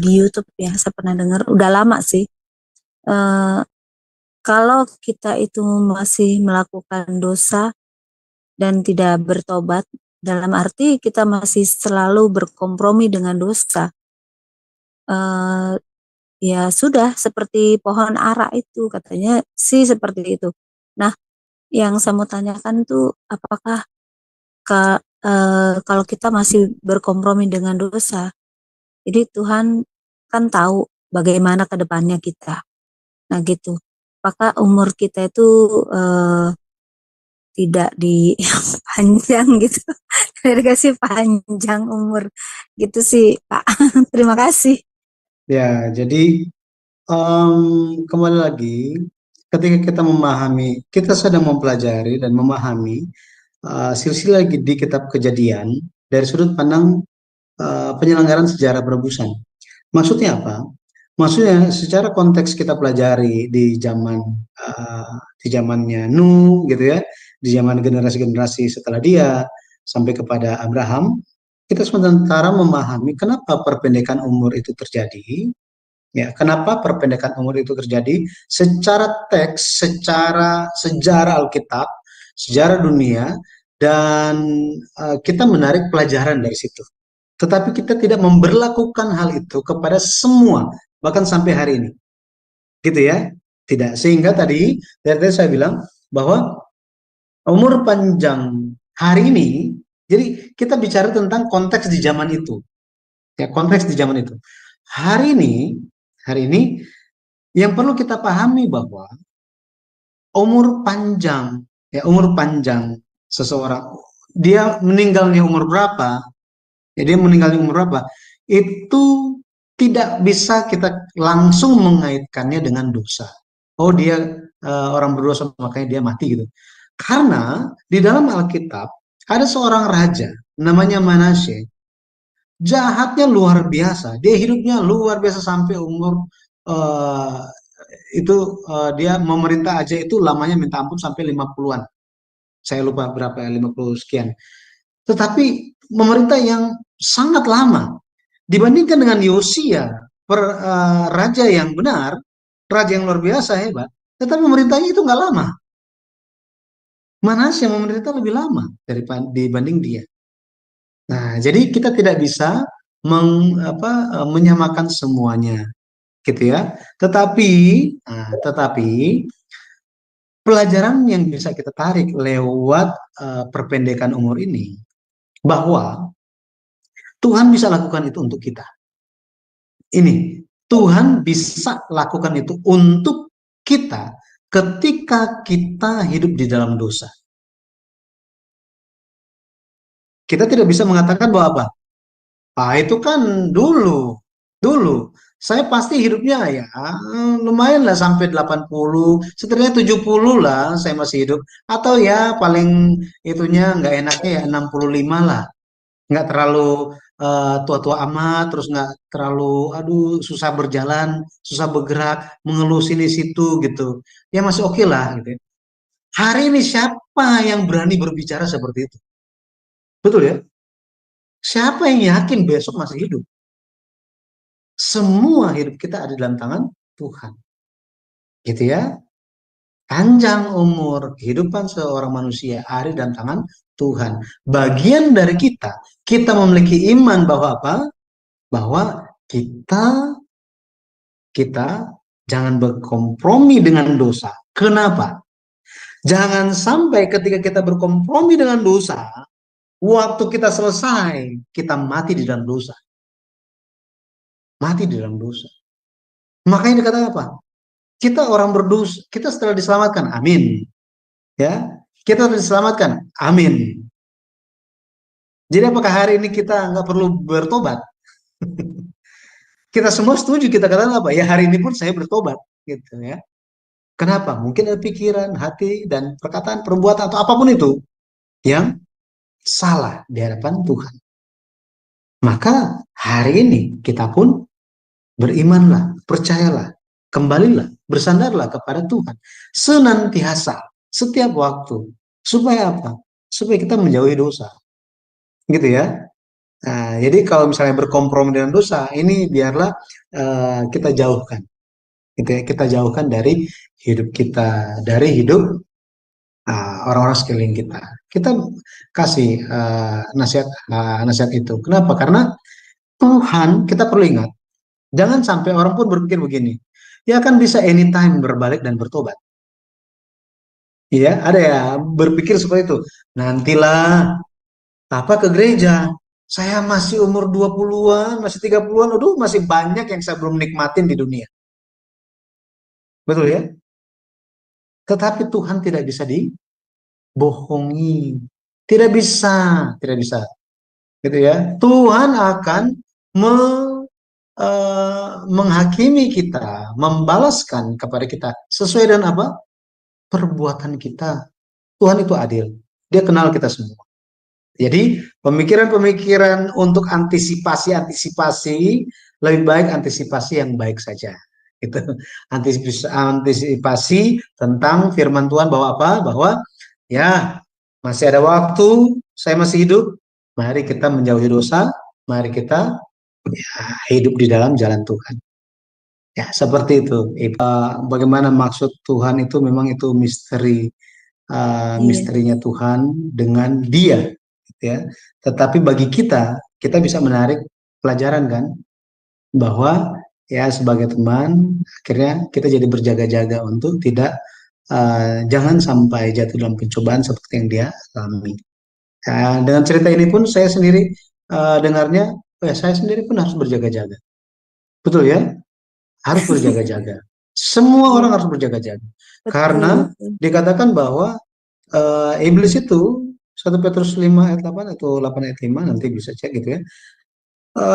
di YouTube ya, saya pernah dengar, udah lama sih, kalau kita itu masih melakukan dosa dan tidak bertobat, dalam arti kita masih selalu berkompromi dengan dosa, ya sudah seperti pohon ara itu, katanya sih seperti itu. Nah, yang saya mau tanyakan tuh, apakah kalau kita masih berkompromi dengan dosa, jadi Tuhan kan tahu bagaimana ke depannya kita. Nah gitu, apakah umur kita itu tidak dipanjang gitu, tidak dikasih panjang umur gitu sih Pak. Terima kasih. Ya, jadi kembali lagi, ketika kita memahami, kita sedang mempelajari dan memahami silsilah di kitab Kejadian dari sudut pandang penyelenggaraan sejarah perebusan. Maksudnya apa? Maksudnya secara konteks kita pelajari di zamannya Nuh gitu ya, di zaman generasi-generasi setelah dia sampai kepada Abraham, kita sementara memahami kenapa perpendekan umur itu terjadi. Ya, kenapa perpendekan umur itu terjadi? Secara teks, secara sejarah Alkitab, sejarah dunia, dan kita menarik pelajaran dari situ. Tetapi kita tidak memberlakukan hal itu kepada semua, bahkan sampai hari ini. Gitu ya? Tidak. Sehingga tadi saya bilang bahwa umur panjang hari ini, jadi kita bicara tentang konteks di zaman itu. Ya, konteks di zaman itu. Hari ini yang perlu kita pahami bahwa umur panjang seseorang, dia meninggalnya umur berapa, ya dia meninggalnya umur berapa, itu tidak bisa kita langsung mengaitkannya dengan dosa. Oh dia orang berdosa makanya dia mati gitu. Karena di dalam Alkitab ada seorang raja namanya Manasye. Jahatnya luar biasa. Dia hidupnya luar biasa sampai umur dia memerintah aja itu lamanya minta ampun sampai 50-an. Saya lupa berapa ya, 50 sekian. Tetapi memerintah yang sangat lama dibandingkan dengan Yosia, raja yang benar, raja yang luar biasa hebat, tetapi memerintahnya itu nggak lama. Manasye memerintah lebih lama dibanding dia. Nah, jadi kita tidak bisa menyamakan semuanya, gitu ya. Tetapi pelajaran yang bisa kita tarik lewat perpendekan umur ini, bahwa Tuhan bisa lakukan itu untuk kita. Ini, Tuhan bisa lakukan itu untuk kita ketika kita hidup di dalam dosa. Kita tidak bisa mengatakan bahwa apa? Itu kan dulu saya pasti hidupnya ya lumayan lah sampai 80, setidaknya 70 lah saya masih hidup, atau ya paling itunya nggak enaknya ya 65 lah, nggak terlalu tua-tua amat, terus nggak terlalu, aduh susah berjalan, susah bergerak, mengeluh sini situ gitu. Ya masih oke lah gitu ya. Hari ini siapa yang berani berbicara seperti itu? Betul ya? Siapa yang yakin besok masih hidup? Semua hidup kita ada dalam tangan Tuhan. Gitu ya. Panjang umur kehidupan seorang manusia ada dalam tangan Tuhan. Bagian dari kita, kita memiliki iman bahwa apa? Bahwa kita kita jangan berkompromi dengan dosa. Kenapa? Jangan sampai ketika kita berkompromi dengan dosa, waktu kita selesai, kita mati di dalam dosa. Mati di dalam dosa. Makanya dikatakan apa? Kita orang berdosa, kita setelah diselamatkan, amin. Ya, kita sudah diselamatkan, amin. Jadi apakah hari ini kita nggak perlu bertobat? Kita semua setuju, kita katakan apa? Ya hari ini pun saya bertobat, gitu ya. Kenapa? Mungkin ada pikiran, hati, dan perkataan, perbuatan, atau apapun itu yang salah di hadapan Tuhan. Maka hari ini kita pun berimanlah, percayalah, kembalilah, bersandarlah kepada Tuhan. Senantiasa, setiap waktu. Supaya apa? Supaya kita menjauhi dosa. Gitu ya. Nah, jadi kalau misalnya berkompromi dengan dosa, ini biarlah kita jauhkan. Gitu ya. Kita jauhkan dari hidup kita, dari hidup orang-orang sekeliling kita. Kita kasih nasihat itu. Kenapa? Karena Tuhan, kita perlu ingat, jangan sampai orang pun berpikir begini, ya kan bisa anytime berbalik dan bertobat. Iya, ada ya berpikir seperti itu. Nantilah apa ke gereja. Saya masih umur 20-an, masih 30-an, aduh masih banyak yang saya belum nikmatin di dunia. Betul ya? Tetapi Tuhan tidak bisa dibohongi. Tidak bisa, tidak bisa. Gitu ya. Tuhan akan menghakimi kita, membalaskan kepada kita sesuai dengan apa? Perbuatan kita. Tuhan itu adil. Dia kenal kita semua. Jadi pemikiran-pemikiran untuk antisipasi lebih baik antisipasi yang baik saja. Itu antisipasi tentang firman Tuhan bahwa apa? Bahwa ya masih ada waktu, saya masih hidup. Mari kita menjauhi dosa, mari kita ya, hidup di dalam jalan Tuhan. Ya seperti itu. Bagaimana maksud Tuhan itu memang itu misteri, misterinya Tuhan dengan Dia. Ya, tetapi bagi kita bisa menarik pelajaran kan, bahwa ya sebagai teman akhirnya kita jadi berjaga-jaga untuk tidak jangan sampai jatuh dalam pencobaan seperti yang dia alami. Dengan cerita ini pun saya sendiri dengarnya, ya saya sendiri pun harus berjaga-jaga, betul ya, harus berjaga-jaga. Semua orang harus berjaga-jaga, karena dikatakan bahwa iblis itu 1 Petrus 5 ayat 8 atau 8 ayat 5, nanti bisa cek gitu ya.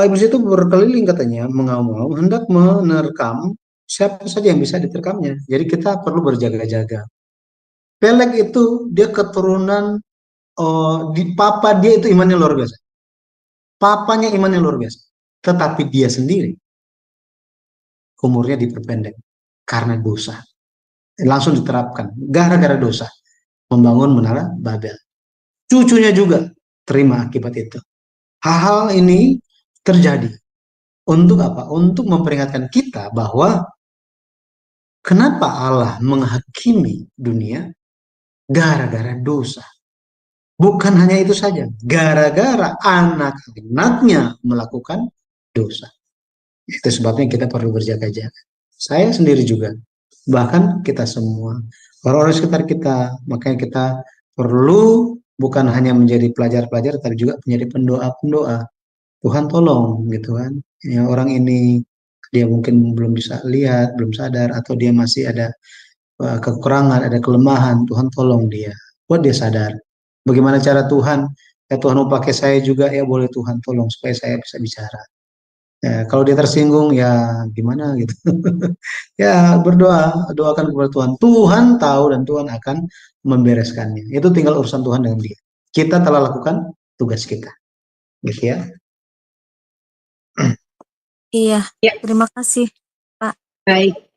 Iblis itu berkeliling katanya, mengaum-ngaum, hendak menerkam siapa saja yang bisa diterkamnya. Jadi kita perlu berjaga-jaga. Pelek itu dia keturunan, di papa dia itu imannya luar biasa. Papanya imannya luar biasa. Tetapi dia sendiri umurnya diperpendek karena dosa. Langsung diterapkan, gara-gara dosa. Membangun menara Babel. Cucunya juga terima akibat itu. Hal-hal ini terjadi untuk apa? Untuk memperingatkan kita bahwa kenapa Allah menghakimi dunia gara-gara dosa. Bukan hanya itu saja, gara-gara anak-anaknya melakukan dosa. Itu sebabnya kita perlu berjaga-jaga. Saya sendiri juga, bahkan kita semua, orang-orang sekitar kita, makanya kita perlu bukan hanya menjadi pelajar-pelajar, tapi juga menjadi pendoa-pendoa. Tuhan tolong gitu kan. Ya, orang ini dia mungkin belum bisa lihat, belum sadar, atau dia masih ada kekurangan, ada kelemahan. Tuhan tolong dia, buat dia sadar. Bagaimana cara Tuhan? Ya Tuhan mau pakai saya juga, ya boleh Tuhan tolong supaya saya bisa bicara. Ya, kalau dia tersinggung ya gimana gitu. Ya berdoa, doakan kepada Tuhan. Tuhan tahu dan Tuhan akan membereskannya. Itu tinggal urusan Tuhan dengan dia. Kita telah lakukan tugas kita. Gitu ya. Iya, Ya. terima kasih, Pak. Baik.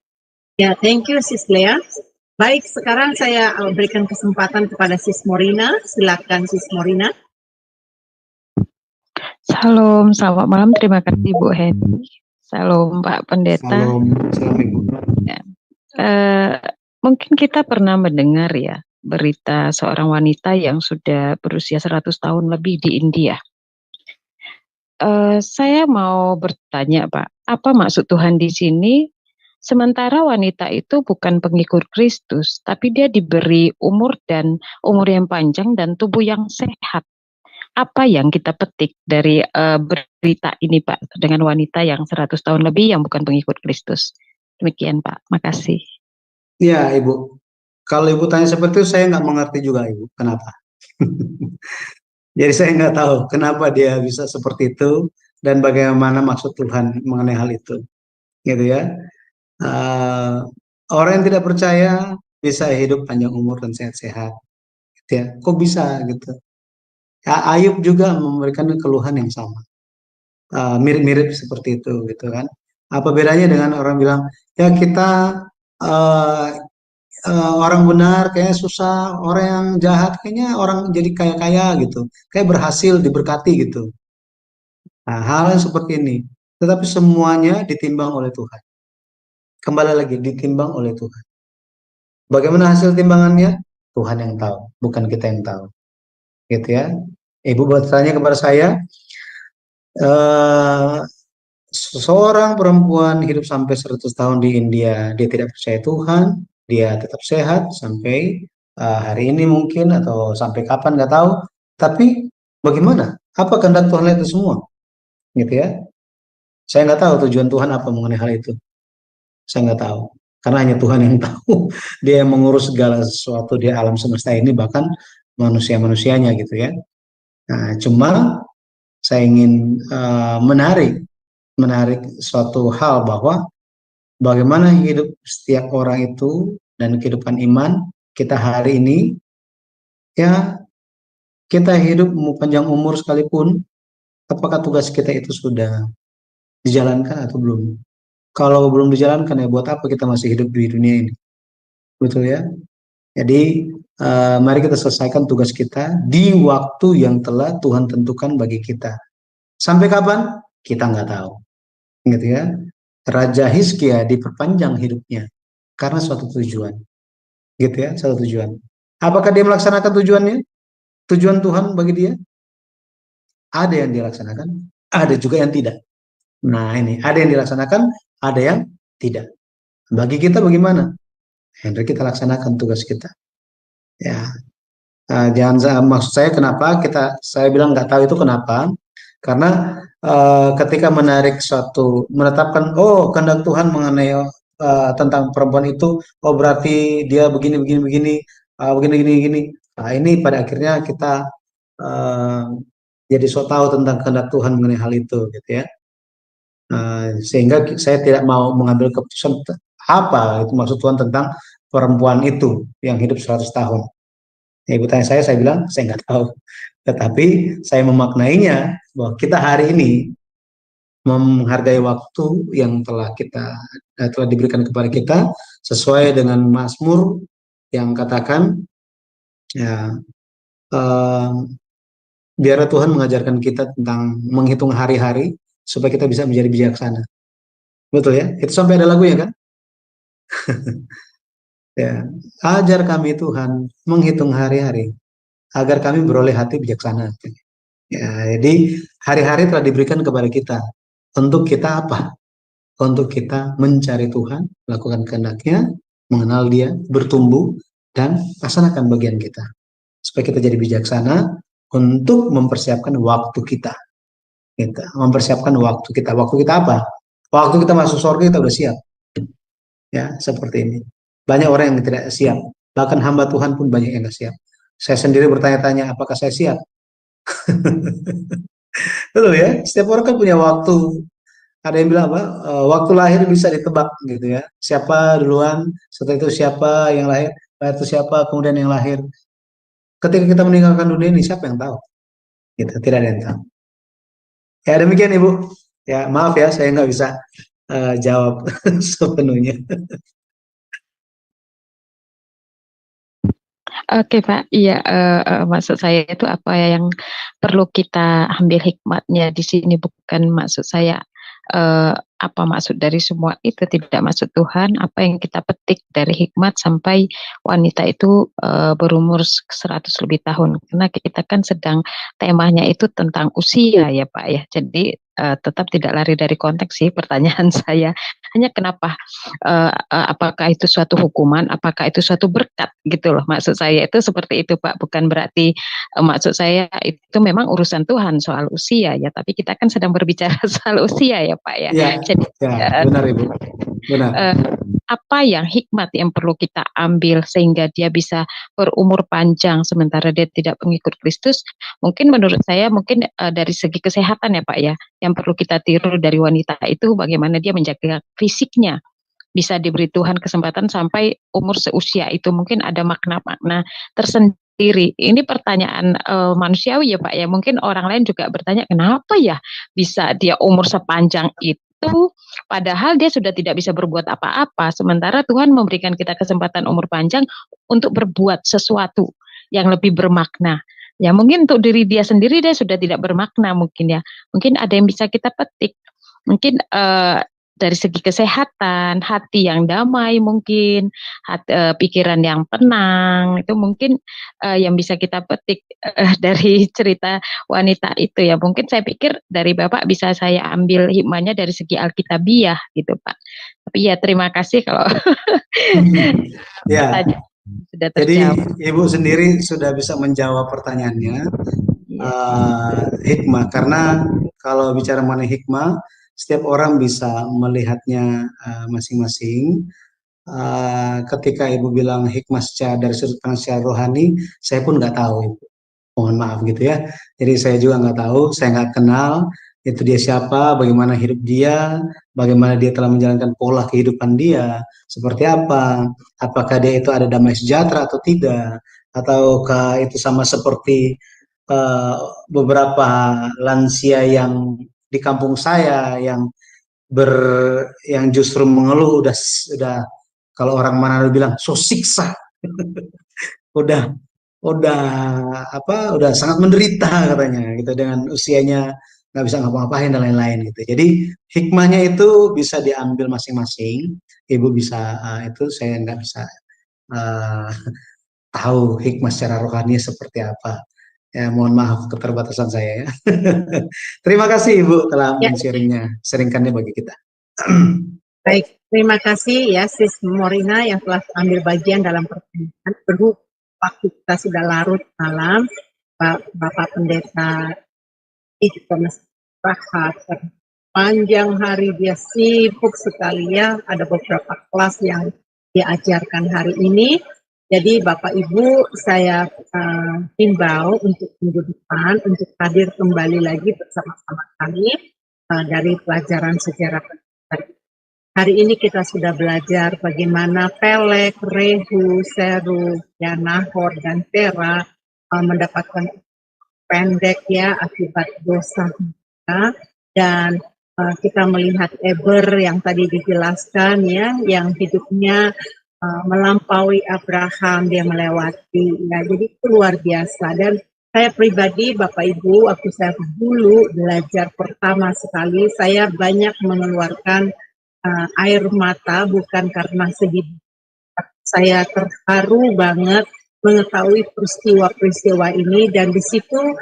Ya, thank you Sis Lea. Baik, sekarang saya berikan kesempatan kepada Sis Morina. Silakan Sis Morina. Salam, selamat malam. Terima kasih Bu Heni. Salam Pak Pendeta. Salam, salam Ibu. Mungkin kita pernah mendengar ya berita seorang wanita yang sudah berusia 100 tahun lebih di India. Saya mau bertanya Pak, apa maksud Tuhan di sini? Sementara wanita itu bukan pengikut Kristus, tapi dia diberi umur yang panjang dan tubuh yang sehat. Apa yang kita petik dari berita ini Pak dengan wanita yang 100 tahun lebih yang bukan pengikut Kristus? Demikian Pak, makasih. Ya Ibu, kalau Ibu tanya seperti itu saya nggak mengerti juga Ibu, kenapa? Jadi saya nggak tahu kenapa dia bisa seperti itu dan bagaimana maksud Tuhan mengenai hal itu, gitu ya. Orang yang tidak percaya bisa hidup panjang umur dan sehat-sehat, gitu ya. Kok bisa gitu? Ya, Ayub juga memberikan keluhan yang sama, mirip-mirip seperti itu, gitu kan? Apa bedanya dengan orang bilang, ya kita uh, orang benar kayaknya susah, orang yang jahat kayaknya orang jadi kaya-kaya gitu, kayak berhasil diberkati gitu. Nah, hal yang seperti ini, tetapi semuanya ditimbang oleh Tuhan. Kembali lagi, ditimbang oleh Tuhan. Bagaimana hasil timbangannya? Tuhan yang tahu, bukan kita yang tahu. Gitu ya. Ibu bertanya kepada saya, seorang perempuan hidup sampai 100 tahun di India, dia tidak percaya Tuhan, dia tetap sehat sampai hari ini mungkin atau sampai kapan nggak tahu. Tapi bagaimana? Apa kehendak Tuhan itu semua? Gitu ya. Saya nggak tahu tujuan Tuhan apa mengenai hal itu. Saya nggak tahu. Karena hanya Tuhan yang tahu. Dia yang mengurus segala sesuatu di alam semesta ini, bahkan manusia-manusianya gitu ya. Nah, cuma saya ingin menarik suatu hal bahwa bagaimana hidup setiap orang itu dan kehidupan iman kita hari ini, ya kita hidup mau panjang umur sekalipun, apakah tugas kita itu sudah dijalankan atau belum? Kalau belum dijalankan ya buat apa kita masih hidup di dunia ini? Betul ya? Jadi mari kita selesaikan tugas kita di waktu yang telah Tuhan tentukan bagi kita. Sampai kapan? Kita nggak tahu. Gitu ya. Raja Hizkia diperpanjang hidupnya karena suatu tujuan. Gitu ya, suatu tujuan. Apakah dia melaksanakan tujuannya? Tujuan Tuhan bagi dia? Ada yang dilaksanakan, ada juga yang tidak. Nah ini, ada yang dilaksanakan, ada yang tidak. Bagi kita bagaimana? Henry kita laksanakan tugas kita. Ya, maksud saya kenapa saya bilang nggak tahu itu kenapa? Karena ketika menetapkan, oh kehendak Tuhan mengenai tentang perempuan itu, oh berarti dia begini begini begini, begini begini begini. Nah ini pada akhirnya kita jadi so tahu tentang kehendak Tuhan mengenai hal itu, gitu ya. Sehingga saya tidak mau mengambil keputusan apa itu maksud Tuhan tentang perempuan itu yang hidup 100 tahun. Ya, ibu tanya saya bilang saya nggak tahu. Tetapi saya memaknainya bahwa kita hari ini menghargai waktu yang telah diberikan kepada kita sesuai dengan Mazmur yang katakan ya biar Tuhan mengajarkan kita tentang menghitung hari-hari supaya kita bisa menjadi bijaksana. Betul ya? Itu sampai ada lagunya kan? Ya, ajar kami Tuhan menghitung hari-hari agar kami beroleh hati bijaksana. Ya, jadi hari-hari telah diberikan kepada kita. Untuk kita apa? Untuk kita mencari Tuhan, lakukan kehendak-Nya, mengenal Dia, bertumbuh, dan laksanakan bagian kita. Supaya kita jadi bijaksana untuk mempersiapkan waktu kita. Mempersiapkan waktu kita. Waktu kita apa? Waktu kita masuk surga kita udah siap. Ya, seperti ini. Banyak orang yang tidak siap. Bahkan hamba Tuhan pun banyak yang tidak siap. Saya sendiri bertanya-tanya, apakah saya siap? Betul ya, setiap orang kan punya waktu. Ada yang bilang apa? Waktu lahir bisa ditebak gitu ya. Siapa duluan, setelah itu siapa yang lahir, itu siapa kemudian yang lahir. Ketika kita meninggalkan dunia ini, siapa yang tahu? Gitu, tidak ada yang tahu. Ya demikian Ibu. Ya, maaf ya, saya nggak bisa jawab sepenuhnya. Oke Pak, iya maksud saya itu apa yang perlu kita ambil hikmatnya di sini, bukan maksud saya apa maksud dari semua itu, tidak maksud Tuhan, apa yang kita petik dari hikmat sampai wanita itu berumur 100 lebih tahun, karena kita kan sedang temanya itu tentang usia ya Pak ya, jadi tetap tidak lari dari konteks sih pertanyaan saya, hanya kenapa apakah itu suatu hukuman, apakah itu suatu berkat gitu loh. Maksud saya itu seperti itu Pak, bukan berarti maksud saya itu memang urusan Tuhan soal usia ya, tapi kita kan sedang berbicara soal usia ya Pak ya. Ya, Jadi ya, benar Ibu, benar. apa yang hikmat yang perlu kita ambil sehingga dia bisa berumur panjang sementara dia tidak pengikut Kristus? Mungkin menurut saya mungkin dari segi kesehatan ya Pak ya, yang perlu kita tiru dari wanita itu bagaimana dia menjaga fisiknya, bisa diberi Tuhan kesempatan sampai umur seusia itu, mungkin ada makna-makna tersendiri. Ini pertanyaan manusiawi ya Pak ya. Mungkin orang lain juga bertanya kenapa ya bisa dia umur sepanjang itu padahal dia sudah tidak bisa berbuat apa-apa. Sementara Tuhan memberikan kita kesempatan umur panjang untuk berbuat sesuatu yang lebih bermakna. Ya mungkin untuk diri dia sendiri dia sudah tidak bermakna mungkin ya. Mungkin ada yang bisa kita petik. Mungkin dari segi kesehatan, hati yang damai mungkin, pikiran yang tenang, itu mungkin yang bisa kita petik dari cerita wanita itu ya. Mungkin saya pikir dari Bapak bisa saya ambil hikmahnya dari segi Alkitabiah gitu Pak. Tapi ya terima kasih kalau Ya, sudah jadi terjawab. Ibu sendiri sudah bisa menjawab pertanyaannya. Ya. Hikmah, karena kalau bicara mengenai hikmah, setiap orang bisa melihatnya masing-masing. Ketika Ibu bilang hikmah secara dari sudut pandang secara rohani, saya pun nggak tahu, Ibu. Mohon maaf gitu ya. Jadi saya juga nggak tahu, saya nggak kenal itu dia siapa, bagaimana hidup dia, bagaimana dia telah menjalankan pola kehidupan dia, seperti apa, apakah dia itu ada damai sejahtera atau tidak, ataukah itu sama seperti eh, beberapa lansia yang di kampung saya ber yang justru mengeluh udah kalau orang Manado bilang so siksa udah udah udah sangat menderita katanya gitu dengan usianya nggak bisa ngapa-ngapain dan lain-lain gitu. Jadi hikmahnya itu bisa diambil masing-masing. Ibu bisa itu saya nggak bisa uh, tahu hikmah secara rohani seperti apa. Ya, mohon maaf keterbatasan saya ya. Terima kasih Ibu telah Ya, sharingkannya bagi kita. baik. Terima kasih ya Sis Morina yang telah ambil bagian dalam pertanyaan. Berhubung waktu kita sudah larut malam, Bapak Pendeta juga masih istirahat. Panjang hari dia sibuk sekali ya. Ada beberapa kelas yang diajarkan hari ini. Jadi Bapak Ibu saya himbau untuk minggu depan untuk hadir kembali lagi bersama-sama kami dari pelajaran sejarah. Hari ini kita sudah belajar bagaimana Pelek, Rehu, Seru, ya, Nahor, dan Tera mendapatkan pendek ya akibat dosa mereka. Dan kita melihat Eber yang tadi dijelaskan ya, yang hidupnya melampaui Abraham, dia melewati ya, jadi itu luar biasa. Dan saya pribadi Bapak Ibu waktu saya dulu belajar pertama sekali saya banyak mengeluarkan air mata bukan karena sedih. Saya terharu banget mengetahui peristiwa-peristiwa ini dan di situ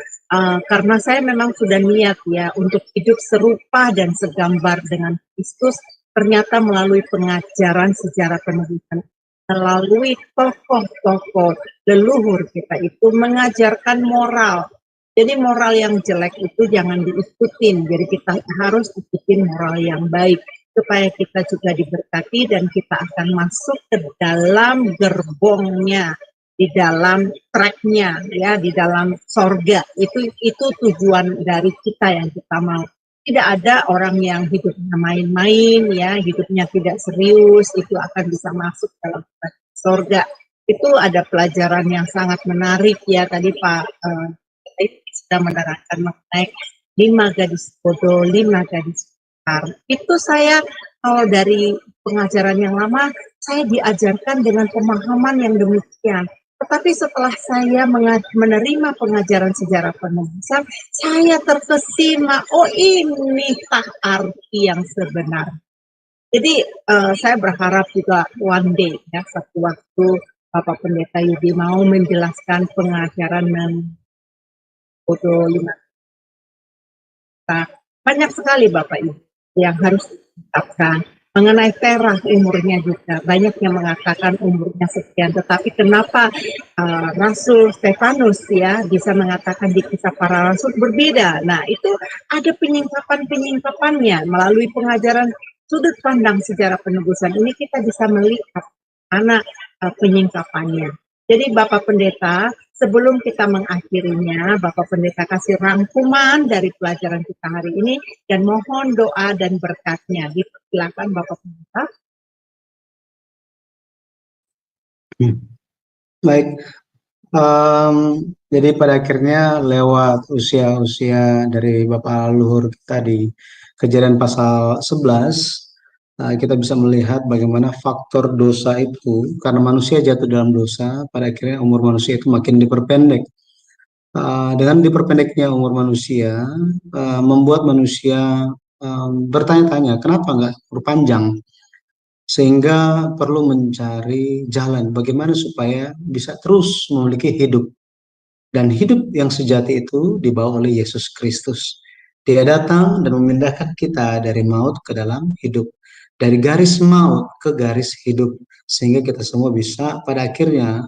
karena saya memang sudah niat ya untuk hidup serupa dan segambar dengan Kristus, ternyata melalui pengajaran sejarah penulisan, melalui tokoh-tokoh leluhur kita itu mengajarkan moral. Jadi moral yang jelek itu jangan diikutin, jadi kita harus ikutin moral yang baik supaya kita juga diberkati dan kita akan masuk ke dalam gerbongnya, di dalam tracknya, ya, di dalam sorga. Itu tujuan dari kita yang kita mau. Tidak ada orang yang hidupnya main-main, ya, hidupnya tidak serius, itu akan bisa masuk dalam sorga. Itu ada pelajaran yang sangat menarik ya tadi Pak sudah menerangkan mengenai 5 gadis bodoh, 5 gadis Itu saya kalau dari pengajaran yang lama, saya diajarkan dengan pemahaman yang demikian. Tetapi setelah saya menerima pengajaran sejarah penulisan, saya terkesima, oh ini tak arti yang sebenar. Jadi saya berharap juga one day, ya, satu waktu Bapak Pendeta Yudi mau menjelaskan pengajaran Bodo 5. Banyak sekali Bapak Ibu yang harus ditetapkan. Mengenai Terah umurnya juga, banyak yang mengatakan umurnya sekian, tetapi kenapa Rasul Stefanus ya bisa mengatakan di Kisah Para Rasul berbeda. Nah, itu ada penyingkapan-penyingkapannya melalui pengajaran sudut pandang sejarah penebusan ini kita bisa melihat mana penyingkapannya. Jadi Bapak Pendeta, sebelum kita mengakhirinya, Bapak Pendeta kasih rangkuman dari pelajaran kita hari ini dan mohon doa dan berkatnya. Silakan Bapak Pendeta. Baik, jadi pada akhirnya lewat usia-usia dari Bapak Luhur kita di Kejadian pasal 11, kita bisa melihat bagaimana faktor dosa itu, karena manusia jatuh dalam dosa, pada akhirnya umur manusia itu makin diperpendek. Dengan diperpendeknya umur manusia, membuat manusia bertanya-tanya, kenapa nggak berpanjang? Sehingga perlu mencari jalan bagaimana supaya bisa terus memiliki hidup. Dan hidup yang sejati itu dibawa oleh Yesus Kristus. Dia datang dan memindahkan kita dari maut ke dalam hidup. Dari garis maut ke garis hidup. Sehingga kita semua bisa pada akhirnya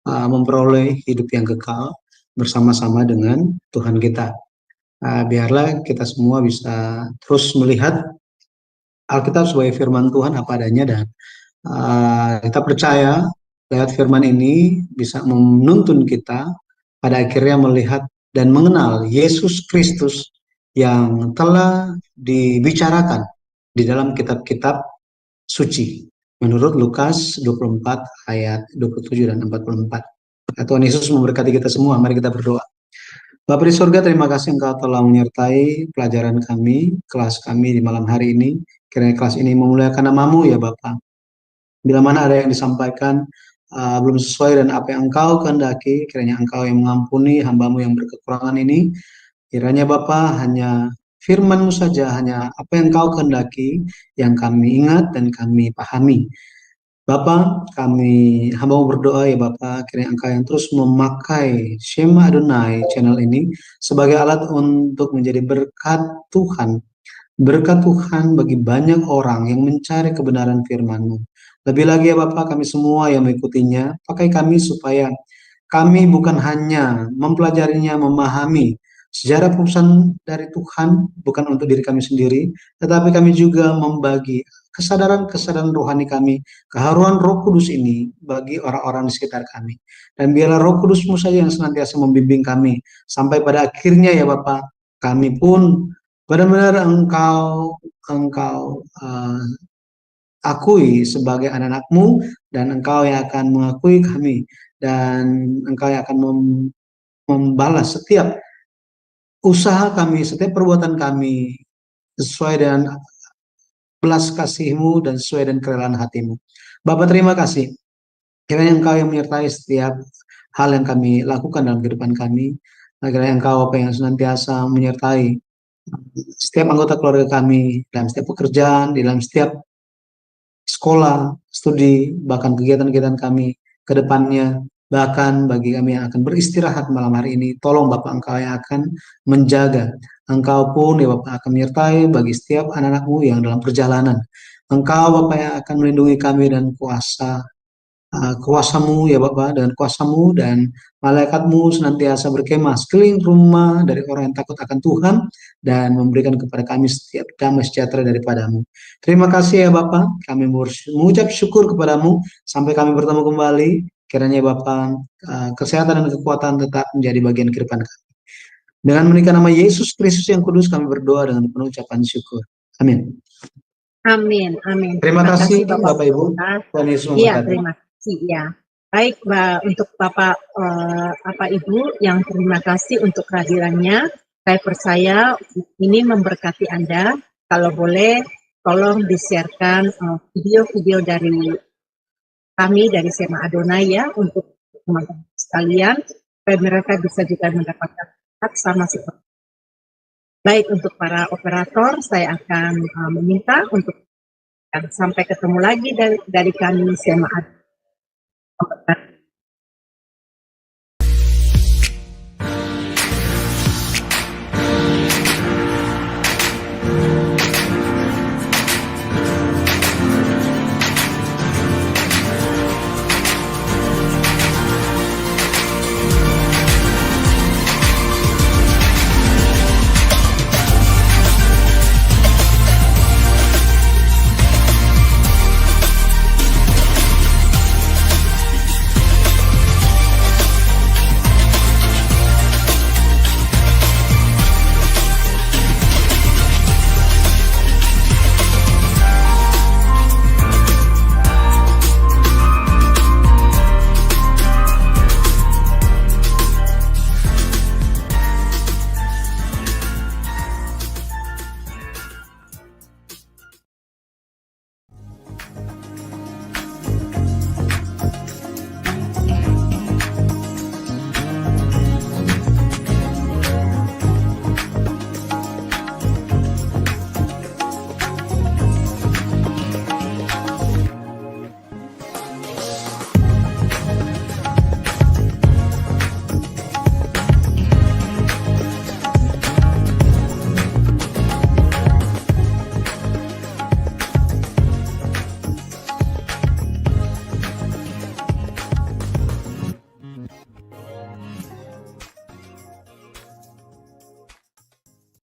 memperoleh hidup yang kekal bersama-sama dengan Tuhan kita. Biarlah kita semua bisa terus melihat Alkitab sebagai firman Tuhan apa adanya, dan kita percaya lewat firman ini bisa menuntun kita pada akhirnya melihat dan mengenal Yesus Kristus yang telah dibicarakan di dalam kitab-kitab suci menurut Lukas 24 ayat 27 dan 44. Tuhan Yesus memberkati kita semua. Mari kita berdoa. Bapa di surga, terima kasih Engkau telah menyertai pelajaran kami, kelas kami di malam hari ini. Kiranya kelas ini memuliakan nama-Mu ya Bapa. Bila mana ada yang disampaikan belum sesuai dan apa yang Engkau kehendaki, kiranya Engkau yang mengampuni hamba-Mu yang berkekurangan ini. Kiranya Bapa hanya firman-Mu saja, hanya apa yang Engkau kehendaki, yang kami ingat dan kami pahami. Bapa, kami hamba berdoa ya Bapa, kiranya Engkau yang terus memakai Shema Adonai channel ini sebagai alat untuk menjadi berkat Tuhan bagi banyak orang yang mencari kebenaran firman-Mu. Lebih lagi ya Bapa, kami semua yang mengikutinya, pakai kami supaya kami bukan hanya mempelajarinya, memahami sejarah perusahaan dari Tuhan, bukan untuk diri kami sendiri, tetapi kami juga membagi kesadaran-kesadaran rohani kami, keharuan Roh Kudus ini bagi orang-orang di sekitar kami. Dan biarlah Roh Kudus-Mu saja yang senantiasa membimbing kami, sampai pada akhirnya ya Bapa, kami pun benar-benar Engkau akui sebagai anak-anak-Mu, dan Engkau yang akan mengakui kami, dan Engkau yang akan membalas setiap usaha kami, setiap perbuatan kami sesuai dengan belas kasih-Mu dan sesuai dengan kerelaan hati-Mu. Bapa, terima kasih. Kiranya Engkau yang menyertai setiap hal yang kami lakukan dalam kehidupan kami. Kiranya Engkau yang senantiasa menyertai setiap anggota keluarga kami, dalam setiap pekerjaan, di dalam setiap sekolah, studi, bahkan kegiatan-kegiatan kami ke depannya. Bahkan bagi kami yang akan beristirahat malam hari ini, tolong Bapak Engkau yang akan menjaga. Engkau pun ya Bapak akan menyertai bagi setiap anak-anak-Mu yang dalam perjalanan. Engkau Bapak yang akan melindungi kami dan kuasa-Mu ya Bapak, dengan kuasa-Mu dan malaikat-Mu senantiasa berkemah sekeliling rumah dari orang yang takut akan Tuhan dan memberikan kepada kami setiap damai sejahtera daripada-Mu. Terima kasih ya Bapak, kami mengucap syukur kepada-Mu sampai kami bertemu kembali. Kiranya Bapak kesehatan dan kekuatan tetap menjadi bagian kehidupan kami. Dengan menikah nama Yesus Kristus yang kudus, kami berdoa dengan penuh ucapan syukur. Amin. Amin, amin. Terima kasih Bapak Ibu. Tuhan Yesus memberkati. Iya, terima kasih ya. Baik, untuk Bapak Ibu yang terima kasih untuk kehadirannya. Saya percaya ini memberkati Anda kalau boleh tolong di-sharekan video-video dari kami dari Sema Adonai ya untuk teman-teman sekalian supaya mereka bisa juga mendapatkan hak sama seperti. Baik, untuk para operator saya akan meminta untuk sampai ketemu lagi dari kami Sema Adonai.